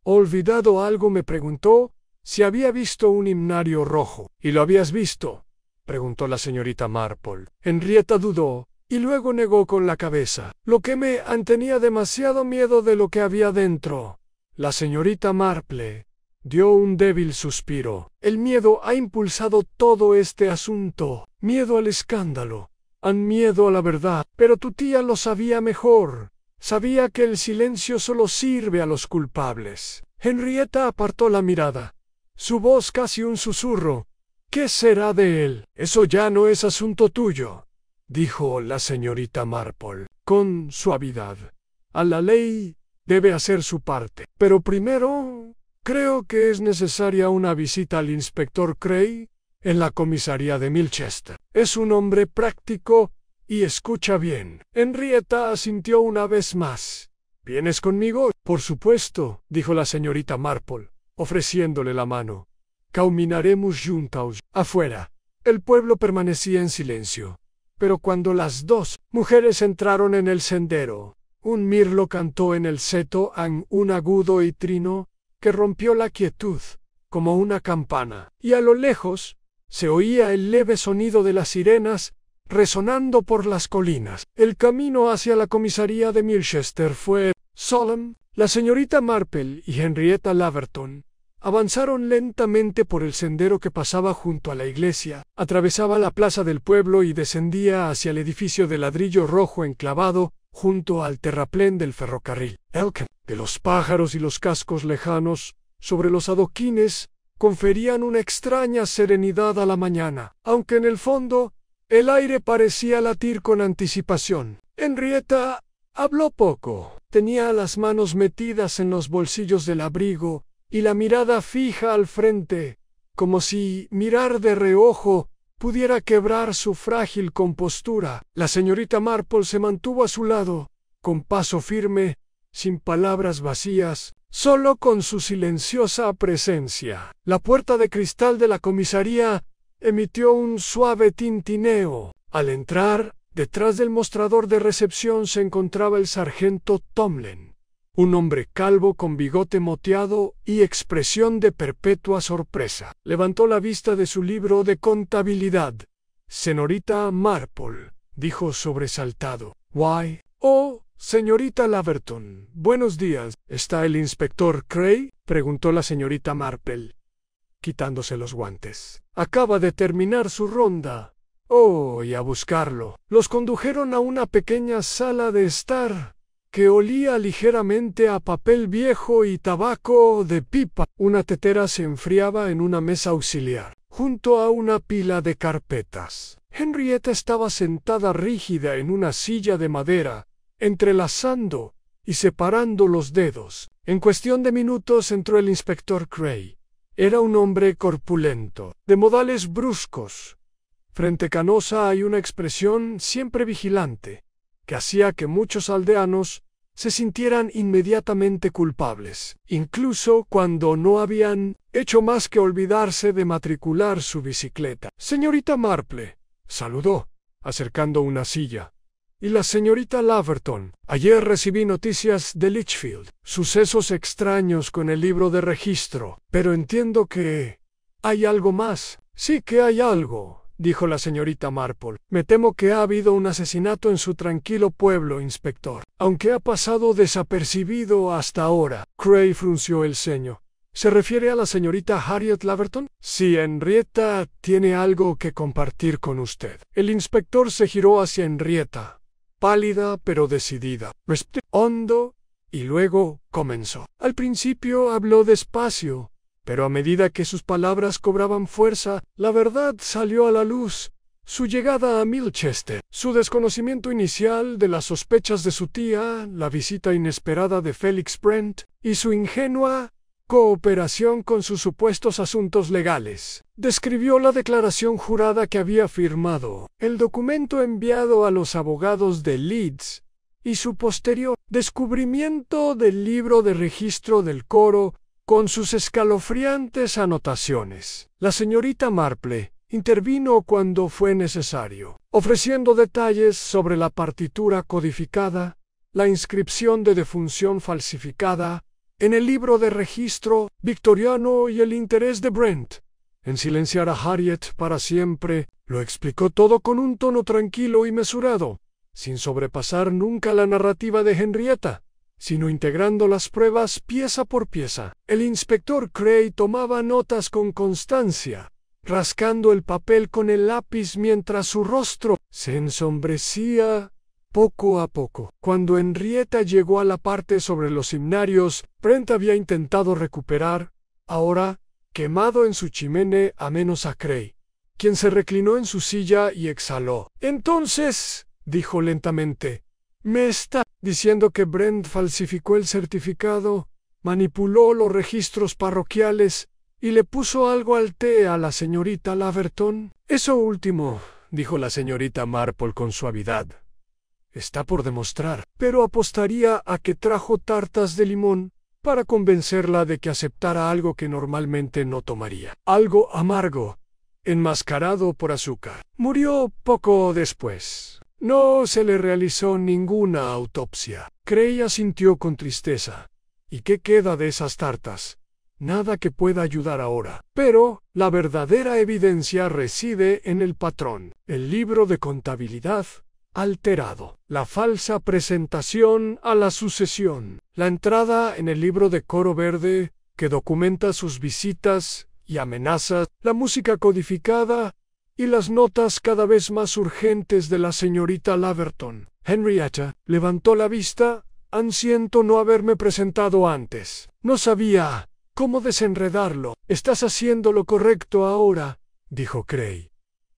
olvidado algo, me preguntó si había visto un himnario rojo. ¿Y lo habías visto?, preguntó la señorita Marple. Henrietta dudó y luego negó con la cabeza. Lo que me tenía demasiado miedo de lo que había dentro. La señorita Marple dio un débil suspiro. El miedo ha impulsado todo este asunto. Miedo al escándalo. Miedo a la verdad. Pero tu tía lo sabía mejor. Sabía que el silencio solo sirve a los culpables. Henrietta apartó la mirada. Su voz casi un susurro. ¿Qué será de él? Eso ya no es asunto tuyo, dijo la señorita Marple con suavidad. A la ley debe hacer su parte. Pero primero, creo que es necesaria una visita al inspector Cray en la comisaría de Milchester. Es un hombre práctico y escucha bien. Henrietta asintió una vez más. ¿Vienes conmigo? Por supuesto, dijo la señorita Marple, ofreciéndole la mano. Caminaremos juntos. Afuera, el pueblo permanecía en silencio. Pero cuando las dos mujeres entraron en el sendero, un mirlo cantó en el seto un agudo y trino que rompió la quietud, como una campana. Y a lo lejos se oía el leve sonido de las sirenas resonando por las colinas. El camino hacia la comisaría de Milchester fue solemne. La señorita Marple y Henrietta Laverton avanzaron lentamente por el sendero que pasaba junto a la iglesia, atravesaba la plaza del pueblo y descendía hacia el edificio de ladrillo rojo enclavado junto al terraplén del ferrocarril. El canto de los pájaros y los cascos lejanos sobre los adoquines conferían una extraña serenidad a la mañana, aunque en el fondo el aire parecía latir con anticipación. Henrietta habló poco. Tenía las manos metidas en los bolsillos del abrigo y la mirada fija al frente, como si mirar de reojo pudiera quebrar su frágil compostura. La señorita Marple se mantuvo a su lado, con paso firme, sin palabras vacías, solo con su silenciosa presencia. La puerta de cristal de la comisaría emitió un suave tintineo. Al entrar, detrás del mostrador de recepción se encontraba el sargento Tomlin, un hombre calvo con bigote moteado y expresión de perpetua sorpresa. Levantó la vista de su libro de contabilidad. «Señorita Marple», dijo sobresaltado. «Why? Oh, señorita Laverton, buenos días. ¿Está el inspector Cray?», preguntó la señorita Marple, quitándose los guantes. «Acaba de terminar su ronda». «Oh, y a buscarlo». Los condujeron a una pequeña sala de estar que olía ligeramente a papel viejo y tabaco de pipa. Una tetera se enfriaba en una mesa auxiliar, junto a una pila de carpetas. Henrietta estaba sentada rígida en una silla de madera, entrelazando y separando los dedos. En cuestión de minutos entró el inspector Cray. Era un hombre corpulento, de modales bruscos, frente canosa y una expresión siempre vigilante, que hacía que muchos aldeanos se sintieran inmediatamente culpables, incluso cuando no habían hecho más que olvidarse de matricular su bicicleta. «Señorita Marple», saludó, acercando una silla. «Y la señorita Laverton. Ayer recibí noticias de Lichfield, sucesos extraños con el libro de registro, pero entiendo que hay algo más». «Sí que hay algo», dijo la señorita Marple. «Me temo que ha habido un asesinato en su tranquilo pueblo, inspector, aunque ha pasado desapercibido hasta ahora». Cray frunció el ceño. «¿Se refiere a la señorita Harriet Laverton?» «Sí, Henrietta tiene algo que compartir con usted». El inspector se giró hacia Henrietta, pálida pero decidida. Respiró hondo y luego comenzó. Al principio habló despacio, pero a medida que sus palabras cobraban fuerza, la verdad salió a la luz. Su llegada a Milchester, su desconocimiento inicial de las sospechas de su tía, la visita inesperada de Felix Brent y su ingenua cooperación con sus supuestos asuntos legales. Describió la declaración jurada que había firmado, el documento enviado a los abogados de Leeds y su posterior descubrimiento del libro de registro del coro con sus escalofriantes anotaciones. La señorita Marple intervino cuando fue necesario, ofreciendo detalles sobre la partitura codificada, la inscripción de defunción falsificada en el libro de registro victoriano y el interés de Brent en silenciar a Harriet para siempre. Lo explicó todo con un tono tranquilo y mesurado, sin sobrepasar nunca la narrativa de Henrietta, sino integrando las pruebas pieza por pieza. El inspector Cray tomaba notas con constancia, rascando el papel con el lápiz mientras su rostro se ensombrecía poco a poco. Cuando Henrietta llegó a la parte sobre los himnarios, Brent había intentado recuperar, ahora, quemado en su chimenea, a menos a Cray, quien se reclinó en su silla y exhaló. Entonces, dijo lentamente, me está diciendo que Brent falsificó el certificado, manipuló los registros parroquiales y le puso algo al té a la señorita Laverton. Eso último, dijo la señorita Marple con suavidad, está por demostrar, pero apostaría a que trajo tartas de limón para convencerla de que aceptara algo que normalmente no tomaría. Algo amargo, enmascarado por azúcar. Murió poco después. No se le realizó ninguna autopsia. Cray asintió con tristeza. ¿Y qué queda de esas tartas? Nada que pueda ayudar ahora. Pero la verdadera evidencia reside en el patrón, el libro de contabilidad alterado, la falsa presentación a la sucesión, la entrada en el libro de Coro Verde que documenta sus visitas y amenazas, la música codificada y las notas cada vez más urgentes de la señorita Laverton. Henrietta levantó la vista. Siento no haberme presentado antes. No sabía cómo desenredarlo. Estás haciendo lo correcto ahora, dijo Cray.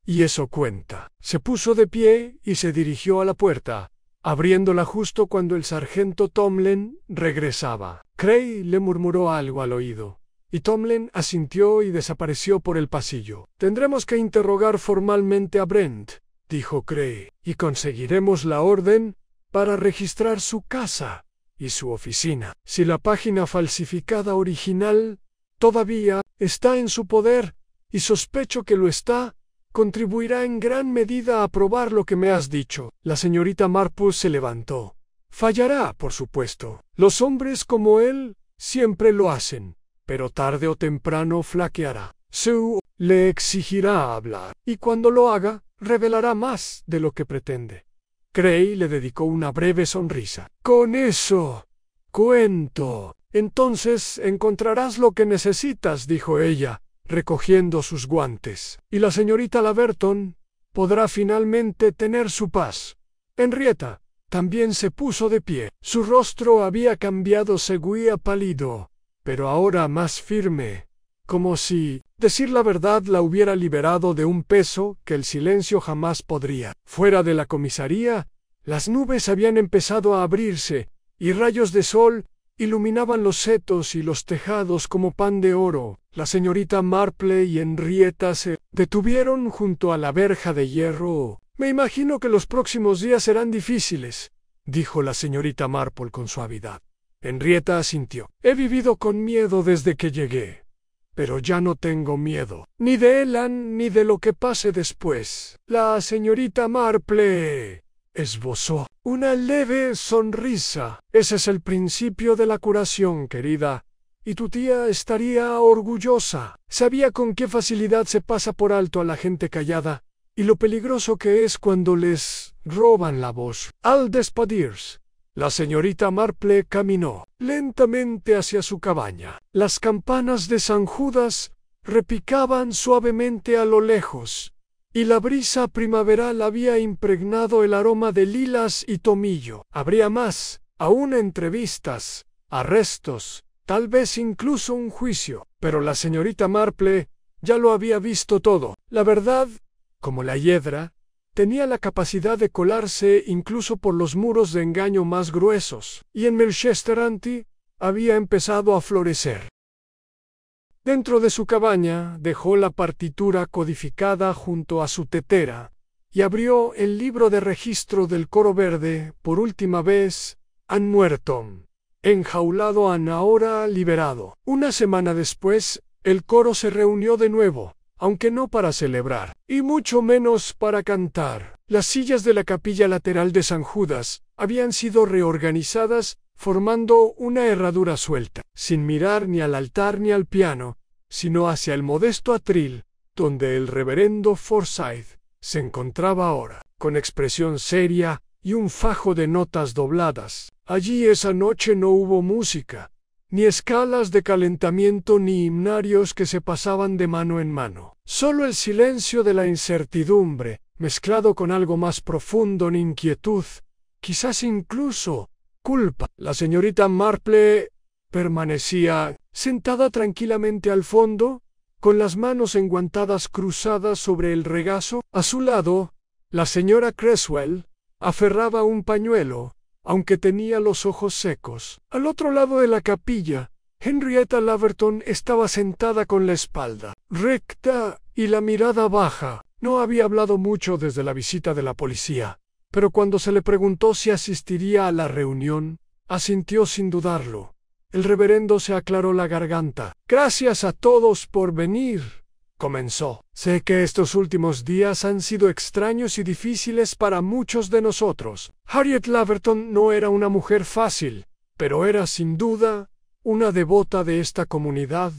Y eso cuenta. Se puso de pie y se dirigió a la puerta, abriéndola justo cuando el sargento Tomlin regresaba. Cray le murmuró algo al oído, y Tomlin asintió y desapareció por el pasillo. Tendremos que interrogar formalmente a Brent, dijo Cray, y conseguiremos la orden para registrar su casa y su oficina. Si la página falsificada original todavía está en su poder, y sospecho que lo está, contribuirá en gran medida a probar lo que me has dicho. La señorita Marple se levantó. Fallará, por supuesto. Los hombres como él siempre lo hacen, pero tarde o temprano flaqueará. Sue le exigirá hablar, y cuando lo haga, revelará más de lo que pretende. Cray le dedicó una breve sonrisa. Con eso cuento. Entonces encontrarás lo que necesitas, dijo ella, recogiendo sus guantes, y la señorita Laverton podrá finalmente tener su paz. Henrietta también se puso de pie. Su rostro había cambiado, seguía pálido, pero ahora más firme, como si decir la verdad la hubiera liberado de un peso que el silencio jamás podría. Fuera de la comisaría, las nubes habían empezado a abrirse, y rayos de sol iluminaban los setos y los tejados como pan de oro. La señorita Marple y Henrietta se detuvieron junto a la verja de hierro. Me imagino que los próximos días serán difíciles, dijo la señorita Marple con suavidad. Henrietta asintió. He vivido con miedo desde que llegué, pero ya no tengo miedo, ni de Elan ni de lo que pase después. La señorita Marple esbozó una leve sonrisa. Ese es el principio de la curación, querida, y tu tía estaría orgullosa. Sabía con qué facilidad se pasa por alto a la gente callada, y lo peligroso que es cuando les roban la voz. Al despedirse, la señorita Marple caminó lentamente hacia su cabaña. Las campanas de San Judas repicaban suavemente a lo lejos, y la brisa primaveral había impregnado el aroma de lilas y tomillo. Habría más, aún entrevistas, arrestos, tal vez incluso un juicio, pero la señorita Marple ya lo había visto todo. La verdad, como la hiedra, tenía la capacidad de colarse incluso por los muros de engaño más gruesos, y en Melchester Anti había empezado a florecer. Dentro de su cabaña dejó la partitura codificada junto a su tetera y abrió el libro de registro del Coro Verde. Por última vez, han muerto. Enjaulado han ahora liberado. Una semana después, el coro se reunió de nuevo, aunque no para celebrar, y mucho menos para cantar. Las sillas de la capilla lateral de San Judas habían sido reorganizadas formando una herradura suelta, sin mirar ni al altar ni al piano, sino hacia el modesto atril, donde el reverendo Forsyth se encontraba ahora, con expresión seria y un fajo de notas dobladas. Allí esa noche no hubo música, ni escalas de calentamiento ni himnarios que se pasaban de mano en mano. Solo el silencio de la incertidumbre, mezclado con algo más profundo en inquietud, quizás incluso culpa. La señorita Marple permanecía sentada tranquilamente al fondo, con las manos enguantadas cruzadas sobre el regazo. A su lado, la señora Creswell aferraba un pañuelo, aunque tenía los ojos secos. Al otro lado de la capilla, Henrietta Laverton estaba sentada con la espalda recta y la mirada baja. No había hablado mucho desde la visita de la policía, pero cuando se le preguntó si asistiría a la reunión, asintió sin dudarlo. El reverendo se aclaró la garganta. «Gracias a todos por venir», comenzó. «Sé que estos últimos días han sido extraños y difíciles para muchos de nosotros. Harriet Laverton no era una mujer fácil, pero era sin duda una devota de esta comunidad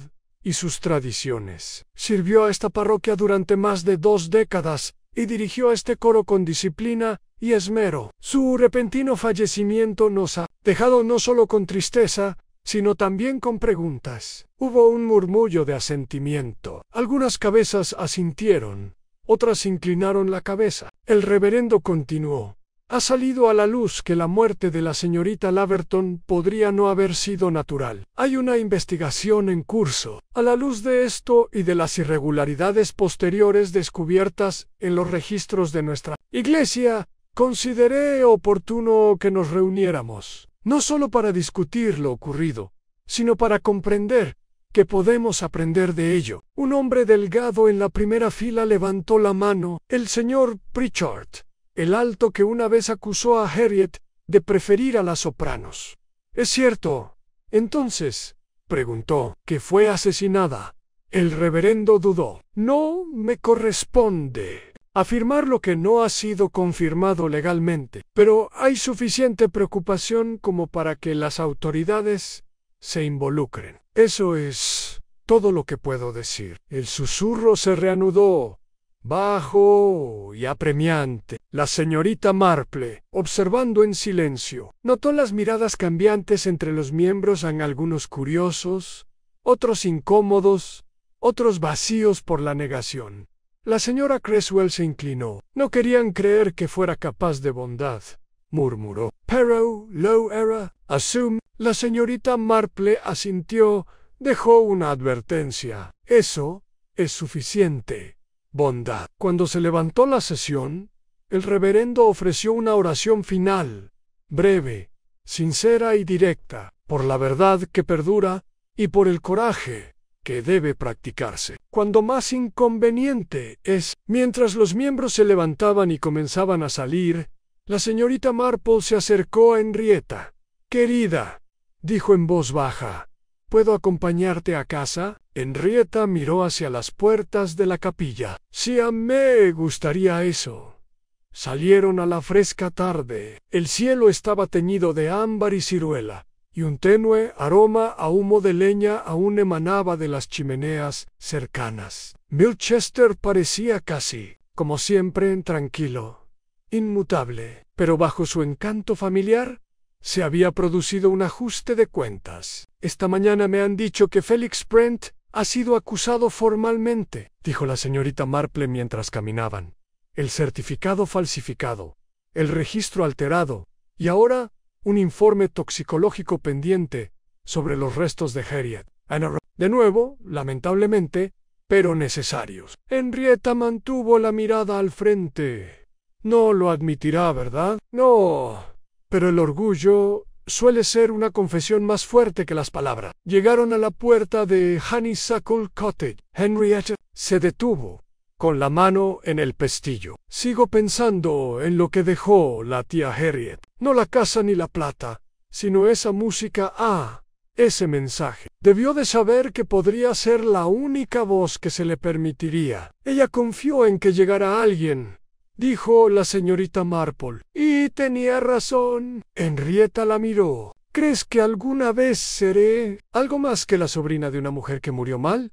y sus tradiciones. Sirvió a esta parroquia durante más de 2 décadas y dirigió a este coro con disciplina y esmero. Su repentino fallecimiento nos ha dejado no solo con tristeza, sino también con preguntas». Hubo un murmullo de asentimiento. Algunas cabezas asintieron, otras inclinaron la cabeza. El reverendo continuó. «Ha salido a la luz que la muerte de la señorita Laverton podría no haber sido natural. Hay una investigación en curso. A la luz de esto y de las irregularidades posteriores descubiertas en los registros de nuestra iglesia, consideré oportuno que nos reuniéramos, no solo para discutir lo ocurrido, sino para comprender qué podemos aprender de ello». Un hombre delgado en la primera fila levantó la mano. «El señor Pritchard, el alto que una vez acusó a Harriet de preferir a las sopranos. ¿Es cierto, entonces?» preguntó. «¿Que fue asesinada?» El reverendo dudó. «No me corresponde afirmar lo que no ha sido confirmado legalmente, pero hay suficiente preocupación como para que las autoridades se involucren. Eso es todo lo que puedo decir». El susurro se reanudó, bajo y apremiante. La señorita Marple, observando en silencio, notó las miradas cambiantes entre los miembros, en algunos curiosos, otros incómodos, otros vacíos por la negación. La señora Creswell se inclinó. «No querían creer que fuera capaz de bondad», murmuró. «Pero lo era. Assume». La señorita Marple asintió. Dejó una advertencia. «Eso es suficiente. Bondad». Cuando se levantó la sesión, el reverendo ofreció una oración final, breve, sincera y directa, por la verdad que perdura y por el coraje que debe practicarse, cuando más inconveniente es. Mientras los miembros se levantaban y comenzaban a salir, la señorita Marple se acercó a Henrietta. «Querida», dijo en voz baja, «¿puedo acompañarte a casa?» Henrietta miró hacia las puertas de la capilla. «Sí, a me gustaría eso». Salieron a la fresca tarde. El cielo estaba teñido de ámbar y ciruela, y un tenue aroma a humo de leña aún emanaba de las chimeneas cercanas. Milchester parecía casi, como siempre, tranquilo, inmutable, pero bajo su encanto familiar se había producido un ajuste de cuentas. «Esta mañana me han dicho que Felix Brent ha sido acusado formalmente», dijo la señorita Marple mientras caminaban. «El certificado falsificado, el registro alterado, y ahora un informe toxicológico pendiente sobre los restos de Harriet. De nuevo, lamentablemente, pero necesarios». Henrietta mantuvo la mirada al frente. «No lo admitirá, ¿verdad?» «No, pero el orgullo suele ser una confesión más fuerte que las palabras». Llegaron a la puerta de Honeysuckle Cottage. Henrietta se detuvo, con la mano en el pestillo. «Sigo pensando en lo que dejó la tía Harriet. No la casa ni la plata, sino esa música, ese mensaje. Debió de saber que podría ser la única voz que se le permitiría. Ella confió en que llegara alguien», dijo la señorita Marple. «Y tenía razón». Henrietta la miró. ¿Crees que alguna vez seré algo más que la sobrina de una mujer que murió mal?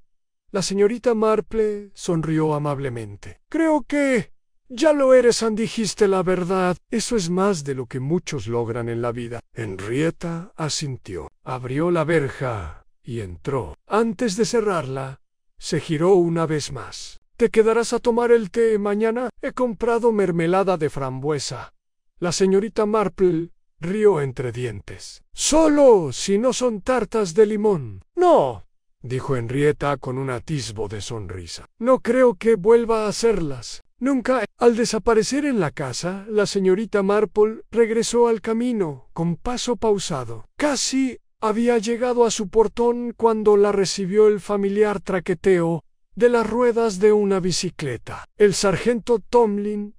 La señorita Marple sonrió amablemente. Creo que ya lo eres, dijiste la verdad. Eso es más de lo que muchos logran en la vida. Henrietta asintió. Abrió la verja y entró. Antes de cerrarla, se giró una vez más. ¿Te quedarás a tomar el té mañana? He comprado mermelada de frambuesa. La señorita Marple rió entre dientes. Solo si no son tartas de limón. No, dijo Henrietta con un atisbo de sonrisa. No creo que vuelva a hacerlas. Nunca. Al desaparecer en la casa, la señorita Marple regresó al camino, con paso pausado. Casi había llegado a su portón cuando la recibió el familiar traqueteo de las ruedas de una bicicleta. El sargento Tomlin,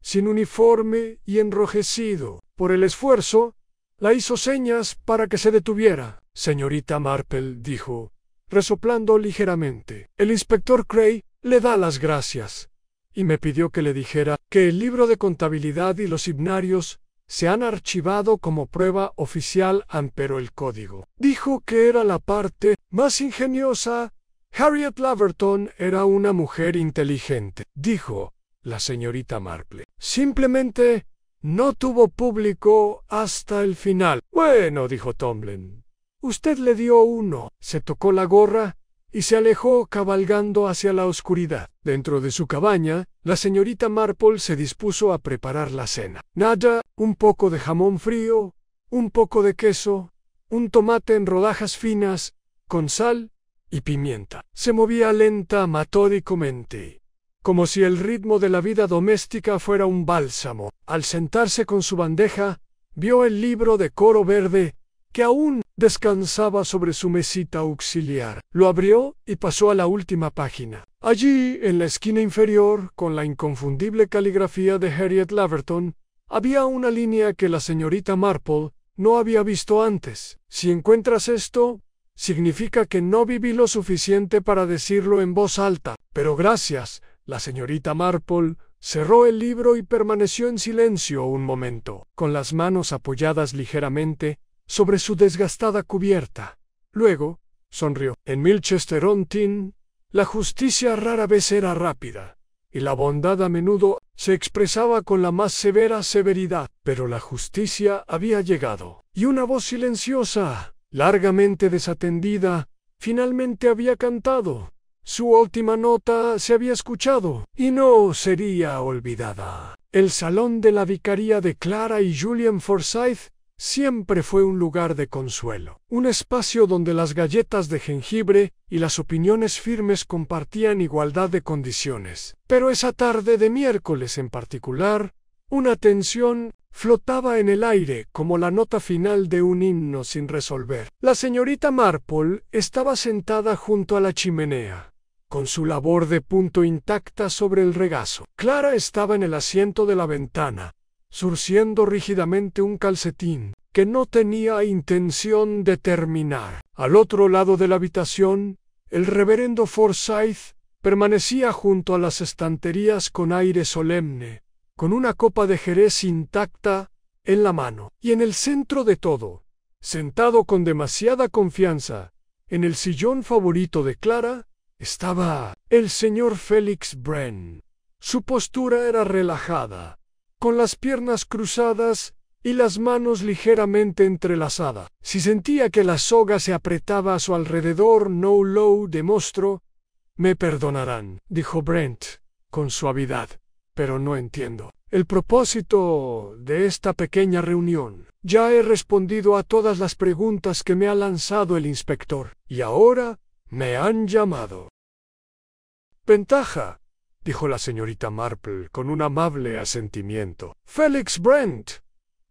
sin uniforme y enrojecido por el esfuerzo, la hizo señas para que se detuviera. Señorita Marple, dijo, resoplando ligeramente. El inspector Cray le da las gracias y me pidió que le dijera que el libro de contabilidad y los himnarios se han archivado como prueba oficial, pero el código. Dijo que era la parte más ingeniosa. Harriet Laverton era una mujer inteligente, dijo la señorita Marple. Simplemente no tuvo público hasta el final. Bueno, dijo Tomlin, usted le dio uno. Se tocó la gorra y se alejó cabalgando hacia la oscuridad. Dentro de su cabaña, la señorita Marple se dispuso a preparar la cena. Nada, un poco de jamón frío, un poco de queso, un tomate en rodajas finas, con sal y pimienta. Se movía lenta, metódicamente, como si el ritmo de la vida doméstica fuera un bálsamo. Al sentarse con su bandeja, vio el libro de coro verde, que aún descansaba sobre su mesita auxiliar. Lo abrió y pasó a la última página. Allí, en la esquina inferior, con la inconfundible caligrafía de Harriet Laverton, había una línea que la señorita Marple no había visto antes. Si encuentras esto, significa que no viví lo suficiente para decirlo en voz alta. Pero gracias. La señorita Marple cerró el libro y permaneció en silencio un momento, con las manos apoyadas ligeramente sobre su desgastada cubierta. Luego, sonrió. En Milchester-on-Tyne, la justicia rara vez era rápida, y la bondad a menudo se expresaba con la más severa severidad. Pero la justicia había llegado, y una voz silenciosa, largamente desatendida, finalmente había cantado. Su última nota se había escuchado, y no sería olvidada. El salón de la vicaría de Clara y Julian Forsyth siempre fue un lugar de consuelo, un espacio donde las galletas de jengibre y las opiniones firmes compartían igualdad de condiciones. Pero esa tarde de miércoles en particular, una tensión flotaba en el aire como la nota final de un himno sin resolver. La señorita Marple estaba sentada junto a la chimenea, con su labor de punto intacta sobre el regazo. Clara estaba en el asiento de la ventana, zurciendo rígidamente un calcetín que no tenía intención de terminar. Al otro lado de la habitación, el reverendo Forsyth permanecía junto a las estanterías con aire solemne, con una copa de jerez intacta en la mano. Y en el centro de todo, sentado con demasiada confianza, en el sillón favorito de Clara, estaba el señor Felix Wren. Su postura era relajada, con las piernas cruzadas y las manos ligeramente entrelazadas. Si sentía que la soga se apretaba a su alrededor, no lo demostró. Me perdonarán, dijo Brent, con suavidad, pero no entiendo el propósito de esta pequeña reunión. Ya he respondido a todas las preguntas que me ha lanzado el inspector, y ahora me han llamado. Ventaja, dijo la señorita Marple con un amable asentimiento. Felix Brent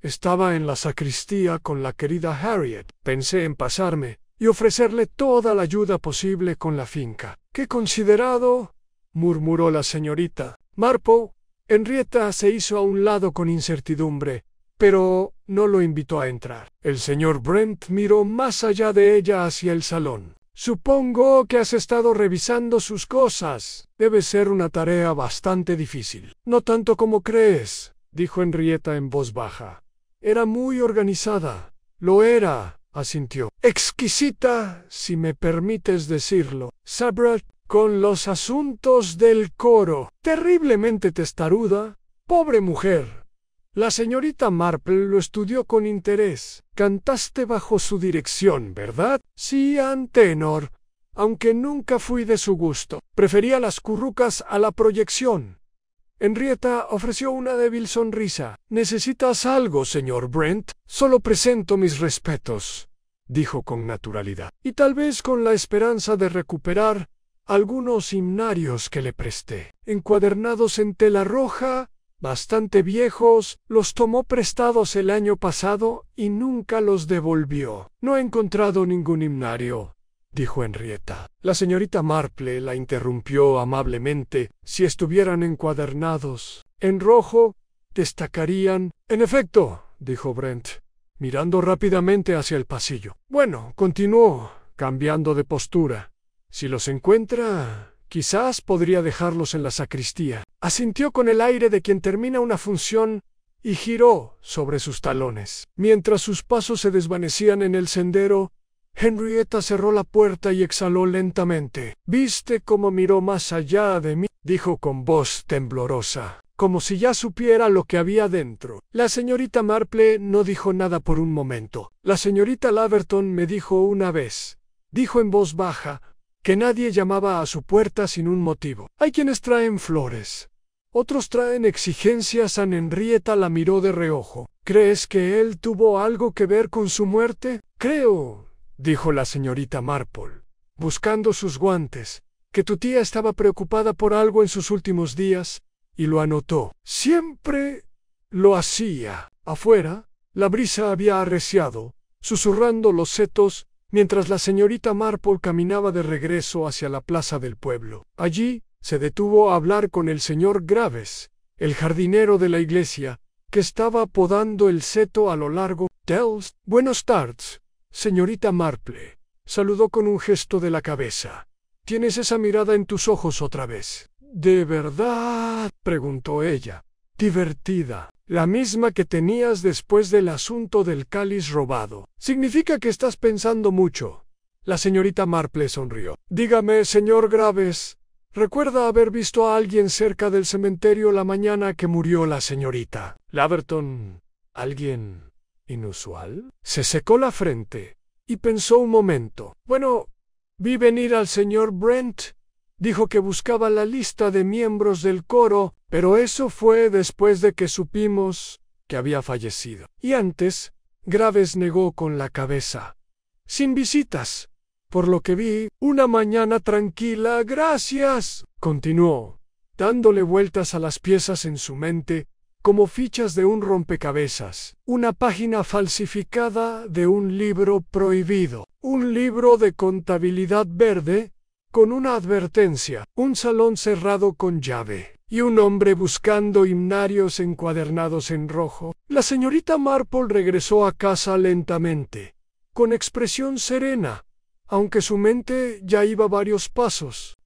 estaba en la sacristía con la querida Harriet. Pensé en pasarme y ofrecerle toda la ayuda posible con la finca. ¡Qué considerado!, murmuró la señorita Marple. Henrietta se hizo a un lado con incertidumbre, pero no lo invitó a entrar. El señor Brent miró más allá de ella hacia el salón. Supongo que has estado revisando sus cosas. Debe ser una tarea bastante difícil. No tanto como crees, dijo Henrietta en voz baja. Era muy organizada. Lo era, asintió. Exquisita, si me permites decirlo. Sabra, con los asuntos del coro. Terriblemente testaruda. Pobre mujer. La señorita Marple lo estudió con interés. Cantaste bajo su dirección, ¿verdad? Sí, tenor, aunque nunca fui de su gusto. Prefería las currucas a la proyección. Henrietta ofreció una débil sonrisa. ¿Necesitas algo, señor Brent? Solo presento mis respetos, dijo con naturalidad, y tal vez con la esperanza de recuperar algunos himnarios que le presté. Encuadernados en tela roja, bastante viejos, los tomó prestados el año pasado y nunca los devolvió. No he encontrado ningún himnario, dijo Henrietta. La señorita Marple la interrumpió amablemente. Si estuvieran encuadernados en rojo, destacarían. En efecto, dijo Brent, mirando rápidamente hacia el pasillo. Bueno, continuó, cambiando de postura. Si los encuentra, quizás podría dejarlos en la sacristía. Asintió con el aire de quien termina una función y giró sobre sus talones. Mientras sus pasos se desvanecían en el sendero, Henrietta cerró la puerta y exhaló lentamente. «¿Viste cómo miró más allá de mí?», dijo con voz temblorosa, como si ya supiera lo que había dentro. La señorita Marple no dijo nada por un momento. La señorita Laverton me dijo una vez, dijo en voz baja, que nadie llamaba a su puerta sin un motivo. Hay quienes traen flores, otros traen exigencias. Henrietta la miró de reojo. ¿Crees que él tuvo algo que ver con su muerte? Creo, dijo la señorita Marple, buscando sus guantes, que tu tía estaba preocupada por algo en sus últimos días, y lo anotó. Siempre lo hacía. Afuera, la brisa había arreciado, susurrando los setos, mientras la señorita Marple caminaba de regreso hacia la plaza del pueblo. Allí se detuvo a hablar con el señor Graves, el jardinero de la iglesia, que estaba podando el seto a lo largo del... Buenos tardes, señorita Marple, saludó con un gesto de la cabeza. Tienes esa mirada en tus ojos otra vez. ¿De verdad?, preguntó ella, divertida. La misma que tenías después del asunto del cáliz robado. Significa que estás pensando mucho. La señorita Marple sonrió. Dígame, señor Graves, ¿recuerda haber visto a alguien cerca del cementerio la mañana que murió la señorita Laverton? ¿Alguien inusual? Se secó la frente y pensó un momento. Bueno, vi venir al señor Brent. Dijo que buscaba la lista de miembros del coro, pero eso fue después de que supimos que había fallecido. Y antes, Graves negó con la cabeza. Sin visitas. Por lo que vi, una mañana tranquila, gracias, continuó, dándole vueltas a las piezas en su mente, como fichas de un rompecabezas. Una página falsificada de un libro prohibido. Un libro de contabilidad verde, con una advertencia, un salón cerrado con llave, y un hombre buscando himnarios encuadernados en rojo. La señorita Marple regresó a casa lentamente, con expresión serena, aunque su mente ya iba varios pasos.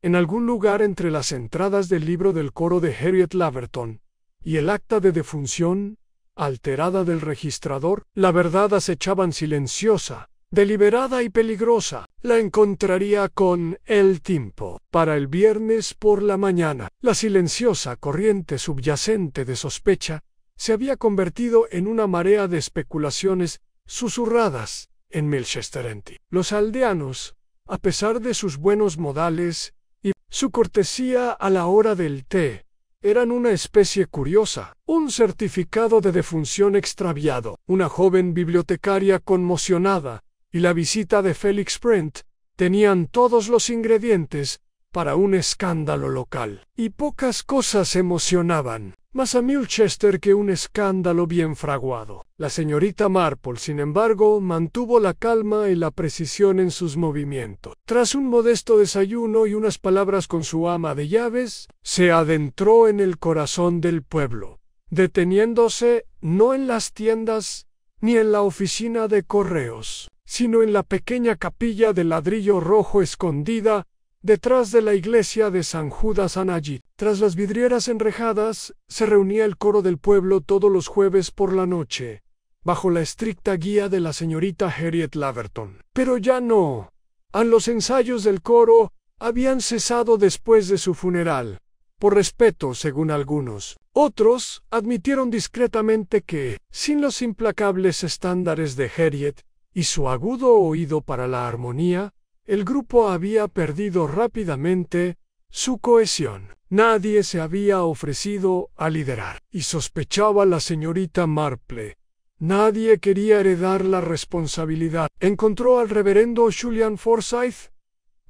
En algún lugar entre las entradas del libro del coro de Harriet Laverton y el acta de defunción, alterada del registrador, la verdad acechaban silenciosa, deliberada y peligrosa. La encontraría con el tiempo. Para el viernes por la mañana, la silenciosa corriente subyacente de sospecha se había convertido en una marea de especulaciones susurradas en Milchester. Los aldeanos, a pesar de sus buenos modales y su cortesía a la hora del té, eran una especie curiosa. Un certificado de defunción extraviado, una joven bibliotecaria conmocionada, y la visita de Felix Brent tenían todos los ingredientes para un escándalo local. Y pocas cosas emocionaban más a Milchester que un escándalo bien fraguado. La señorita Marple, sin embargo, mantuvo la calma y la precisión en sus movimientos. Tras un modesto desayuno y unas palabras con su ama de llaves, se adentró en el corazón del pueblo, deteniéndose no en las tiendas ni en la oficina de correos, sino en la pequeña capilla de ladrillo rojo escondida detrás de la iglesia de San Judas Anagit. Tras las vidrieras enrejadas, se reunía el coro del pueblo todos los jueves por la noche, bajo la estricta guía de la señorita Harriet Laverton. Pero ya no. Los ensayos del coro habían cesado después de su funeral, por respeto, según algunos. Otros admitieron discretamente que, sin los implacables estándares de Harriet y su agudo oído para la armonía, el grupo había perdido rápidamente su cohesión. Nadie se había ofrecido a liderar, y sospechaba la señorita Marple. Nadie quería heredar la responsabilidad. Encontró al reverendo Julian Forsyth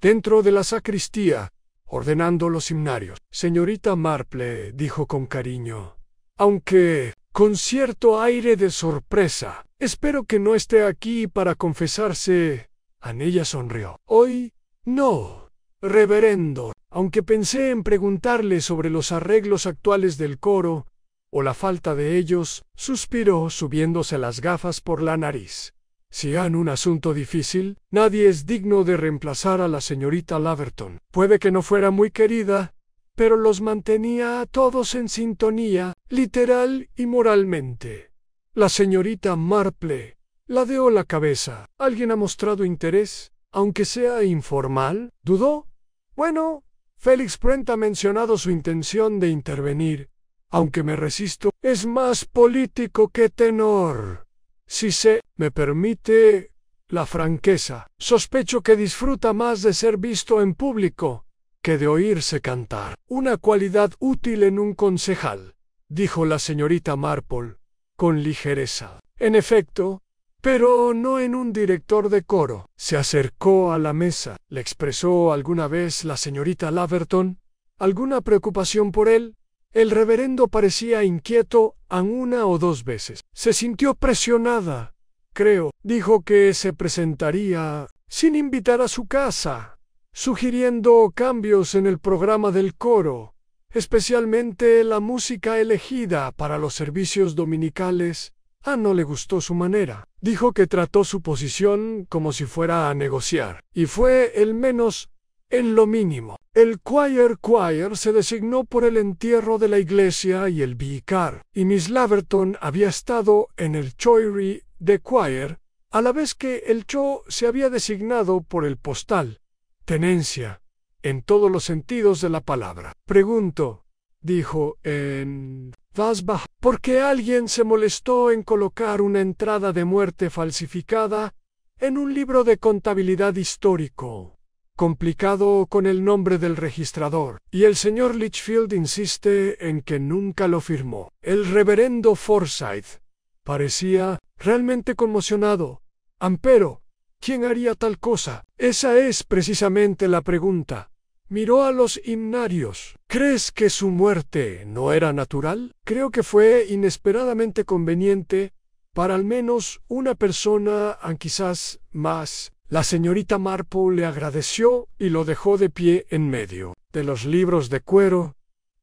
dentro de la sacristía, ordenando los himnarios. Señorita Marple, dijo con cariño, aunque con cierto aire de sorpresa, espero que no esté aquí para confesarse. Anella sonrió. Hoy, no, reverendo, aunque pensé en preguntarle sobre los arreglos actuales del coro, o la falta de ellos, suspiró subiéndose las gafas por la nariz. Si han un asunto difícil, nadie es digno de reemplazar a la señorita Laverton. Puede que no fuera muy querida, pero los mantenía a todos en sintonía, literal y moralmente. La señorita Marple ladeó la cabeza. ¿Alguien ha mostrado interés, aunque sea informal? ¿Dudó? Bueno, Félix Brent ha mencionado su intención de intervenir, aunque me resisto. Es más político que tenor. Si me permite la franqueza, sospecho que disfruta más de ser visto en público que de oírse cantar. Una cualidad útil en un concejal, dijo la señorita Marple, con ligereza. En efecto, pero no en un director de coro. Se acercó a la mesa. ¿Le expresó alguna vez la señorita Laverton alguna preocupación por él? El reverendo parecía inquieto una o dos veces. Se sintió presionada, creo. Dijo que se presentaría sin invitar a su casa, sugiriendo cambios en el programa del coro, especialmente la música elegida para los servicios dominicales. No le gustó su manera. Dijo que trató su posición como si fuera a negociar, y fue el menos en lo mínimo. El choir se designó por el entierro de la iglesia y el vicar, y Miss Laverton había estado en el choiry de choir, a la vez que el cho se había designado por el postal. Tenencia, en todos los sentidos de la palabra. Pregunto, dijo en voz baja, ¿por qué alguien se molestó en colocar una entrada de muerte falsificada en un libro de contabilidad histórico, complicado con el nombre del registrador? Y el señor Litchfield insiste en que nunca lo firmó. El reverendo Forsyth parecía realmente conmocionado. Ampero, ¿quién haría tal cosa? Esa es precisamente la pregunta. Miró a los himnarios. ¿Crees que su muerte no era natural? Creo que fue inesperadamente conveniente para al menos una persona, quizás más. La señorita Marple le agradeció y lo dejó de pie en medio de los libros de cuero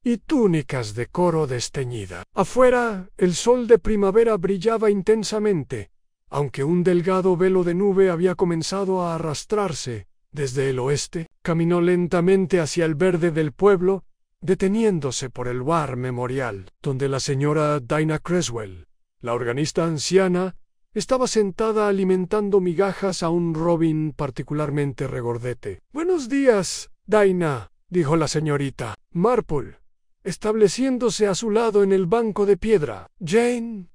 y túnicas de coro desteñida. Afuera, el sol de primavera brillaba intensamente, aunque un delgado velo de nube había comenzado a arrastrarse desde el oeste. Caminó lentamente hacia el verde del pueblo, deteniéndose por el War Memorial, donde la señora Dinah Creswell, la organista anciana, estaba sentada alimentando migajas a un robin particularmente regordete. «Buenos días, Dinah», dijo la señorita Marple, estableciéndose a su lado en el banco de piedra. «Jane».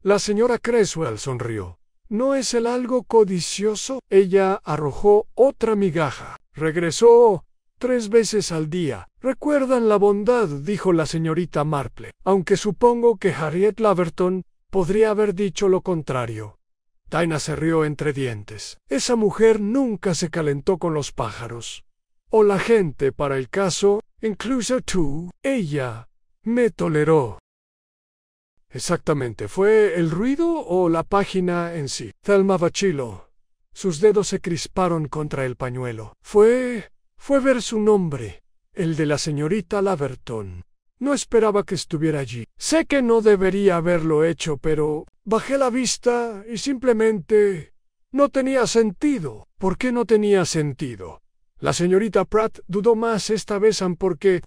La señora Creswell sonrió. ¿No es él algo codicioso? Ella arrojó otra migaja. Regresó 3 veces al día. «Recuerdan la bondad», dijo la señorita Marple, aunque supongo que Harriet Laverton podría haber dicho lo contrario. Dinah se rió entre dientes. Esa mujer nunca se calentó con los pájaros. O la gente, para el caso, incluso tú. Ella me toleró. Exactamente, ¿fue el ruido o la página en sí? Thelma vaciló. Sus dedos se crisparon contra el pañuelo. Fue ver su nombre, el de la señorita Laverton. No esperaba que estuviera allí. Sé que no debería haberlo hecho, pero bajé la vista y simplemente no tenía sentido. ¿Por qué no tenía sentido? La señorita Pratt dudó más esta vez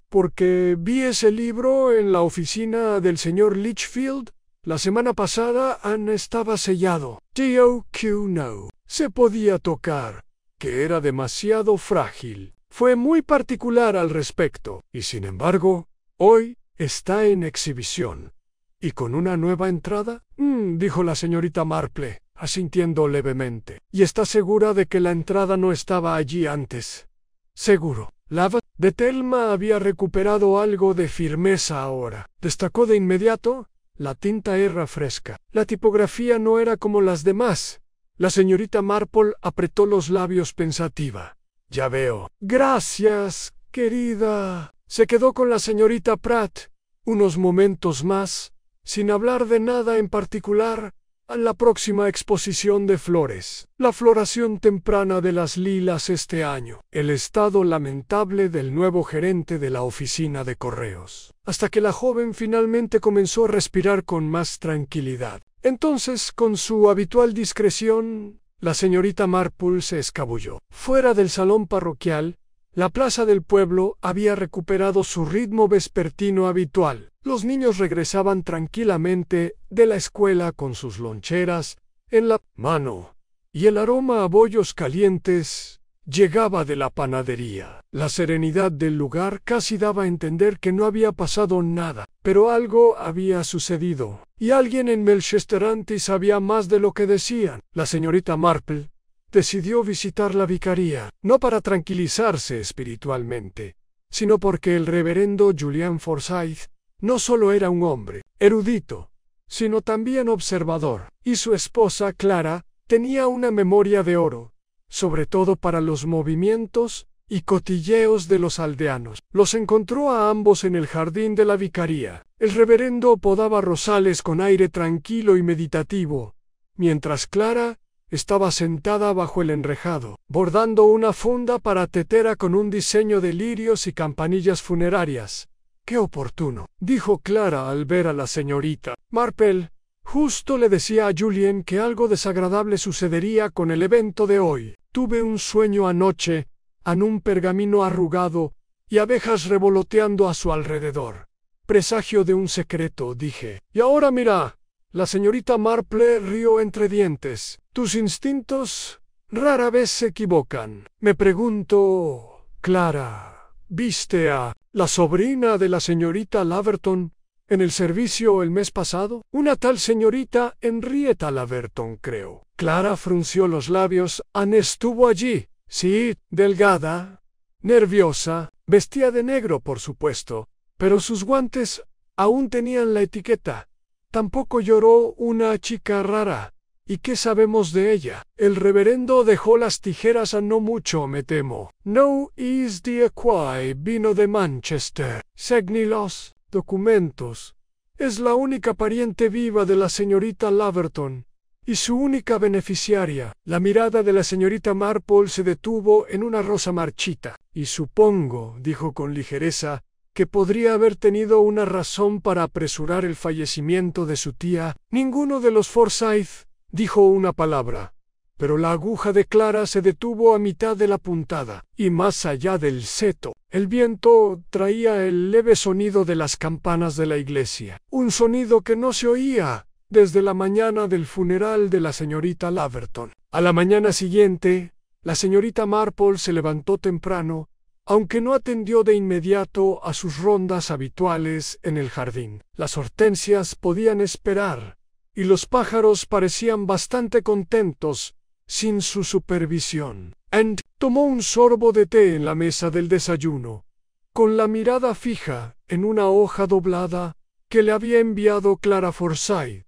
porque vi ese libro en la oficina del señor Litchfield. La semana pasada estaba sellado. DOQ no. Se podía tocar, que era demasiado frágil. Fue muy particular al respecto, y sin embargo, hoy está en exhibición. ¿Y con una nueva entrada? Dijo la señorita Marple, asintiendo levemente. ¿Y está segura de que la entrada no estaba allí antes? Seguro. Lava de Thelma había recuperado algo de firmeza ahora. Destacó de inmediato: la tinta era fresca. La tipografía no era como las demás. La señorita Marple apretó los labios pensativa. Ya veo. Gracias, querida. Se quedó con la señorita Pratt unos momentos más, sin hablar de nada en particular, a la próxima exposición de flores, la floración temprana de las lilas este año, el estado lamentable del nuevo gerente de la oficina de correos, hasta que la joven finalmente comenzó a respirar con más tranquilidad. Entonces, con su habitual discreción, la señorita Marple se escabulló. Fuera del salón parroquial, la plaza del pueblo había recuperado su ritmo vespertino habitual. Los niños regresaban tranquilamente de la escuela con sus loncheras en la mano, y el aroma a bollos calientes llegaba de la panadería. La serenidad del lugar casi daba a entender que no había pasado nada, pero algo había sucedido, y alguien en Melchesteranti sabía más de lo que decían. La señorita Marple decidió visitar la vicaría, no para tranquilizarse espiritualmente, sino porque el reverendo Julian Forsyth no solo era un hombre erudito, sino también observador, y su esposa Clara tenía una memoria de oro, sobre todo para los movimientos y cotilleos de los aldeanos. Los encontró a ambos en el jardín de la vicaría. El reverendo podaba rosales con aire tranquilo y meditativo, mientras Clara estaba sentada bajo el enrejado, bordando una funda para tetera con un diseño de lirios y campanillas funerarias. «Qué oportuno», dijo Clara al ver a la señorita Marple. Justo le decía a Julien que algo desagradable sucedería con el evento de hoy. Tuve un sueño anoche, en un pergamino arrugado y abejas revoloteando a su alrededor. Presagio de un secreto, dije. Y ahora mira. La señorita Marple rió entre dientes. Tus instintos rara vez se equivocan. Me pregunto, Clara, ¿viste a la sobrina de la señorita Laverton en el servicio el mes pasado? Una tal señorita Henrietta Laverton, creo. Clara frunció los labios. Anne estuvo allí. Sí, delgada, nerviosa, vestía de negro, por supuesto, pero sus guantes aún tenían la etiqueta. Tampoco lloró una chica rara. ¿Y qué sabemos de ella? El reverendo dejó las tijeras a no mucho, me temo. No is the Aquai vino de Manchester. Segni los documentos. Es la única pariente viva de la señorita Laverton y su única beneficiaria. La mirada de la señorita Marple se detuvo en una rosa marchita. Y supongo, dijo con ligereza, que podría haber tenido una razón para apresurar el fallecimiento de su tía. Ninguno de los Forsyth dijo una palabra, pero la aguja de Clara se detuvo a mitad de la puntada, y más allá del seto, el viento traía el leve sonido de las campanas de la iglesia, un sonido que no se oía desde la mañana del funeral de la señorita Laverton. A la mañana siguiente, la señorita Marple se levantó temprano, aunque no atendió de inmediato a sus rondas habituales en el jardín. Las hortensias podían esperar, y los pájaros parecían bastante contentos sin su supervisión. And tomó un sorbo de té en la mesa del desayuno, con la mirada fija en una hoja doblada que le había enviado Clara Forsyth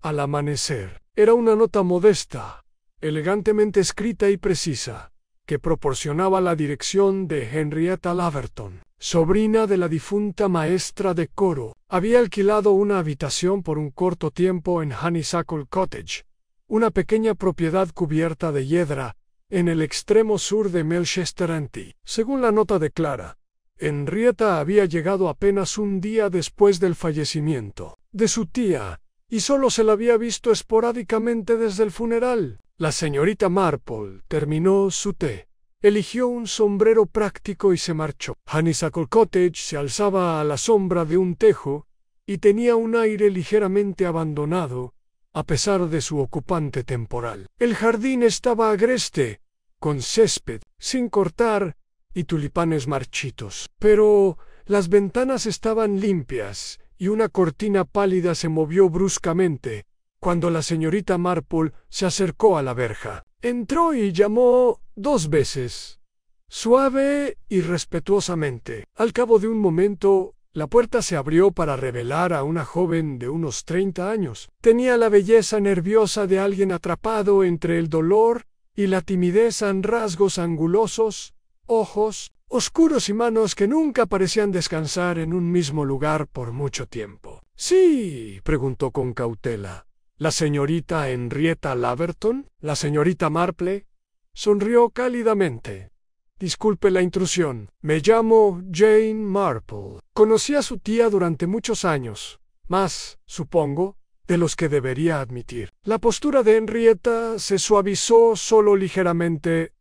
al amanecer. Era una nota modesta, elegantemente escrita y precisa, que proporcionaba la dirección de Henrietta Laverton, sobrina de la difunta maestra de coro. Había alquilado una habitación por un corto tiempo en Honeysuckle Cottage, una pequeña propiedad cubierta de hiedra en el extremo sur de Melchesteranti. Según la nota de Clara, Henrietta había llegado apenas un día después del fallecimiento de su tía, y solo se la había visto esporádicamente desde el funeral. La señorita Marple terminó su té, eligió un sombrero práctico y se marchó. Honeysuckle Cottage se alzaba a la sombra de un tejo, y tenía un aire ligeramente abandonado, a pesar de su ocupante temporal. El jardín estaba agreste, con césped sin cortar y tulipanes marchitos. Pero las ventanas estaban limpias y una cortina pálida se movió bruscamente cuando la señorita Marple se acercó a la verja. Entró y llamó 2 veces, suave y respetuosamente. Al cabo de un momento, la puerta se abrió para revelar a una joven de unos 30 años. Tenía la belleza nerviosa de alguien atrapado entre el dolor y la timidez en rasgos angulosos, ojos oscuros y manos que nunca parecían descansar en un mismo lugar por mucho tiempo. —Sí —preguntó con cautela—, ¿la señorita Henrietta Laverton? La señorita Marple sonrió cálidamente. —Disculpe la intrusión. Me llamo Jane Marple. Conocí a su tía durante muchos años, más, supongo, de los que debería admitir. La postura de Henrietta se suavizó solo ligeramente.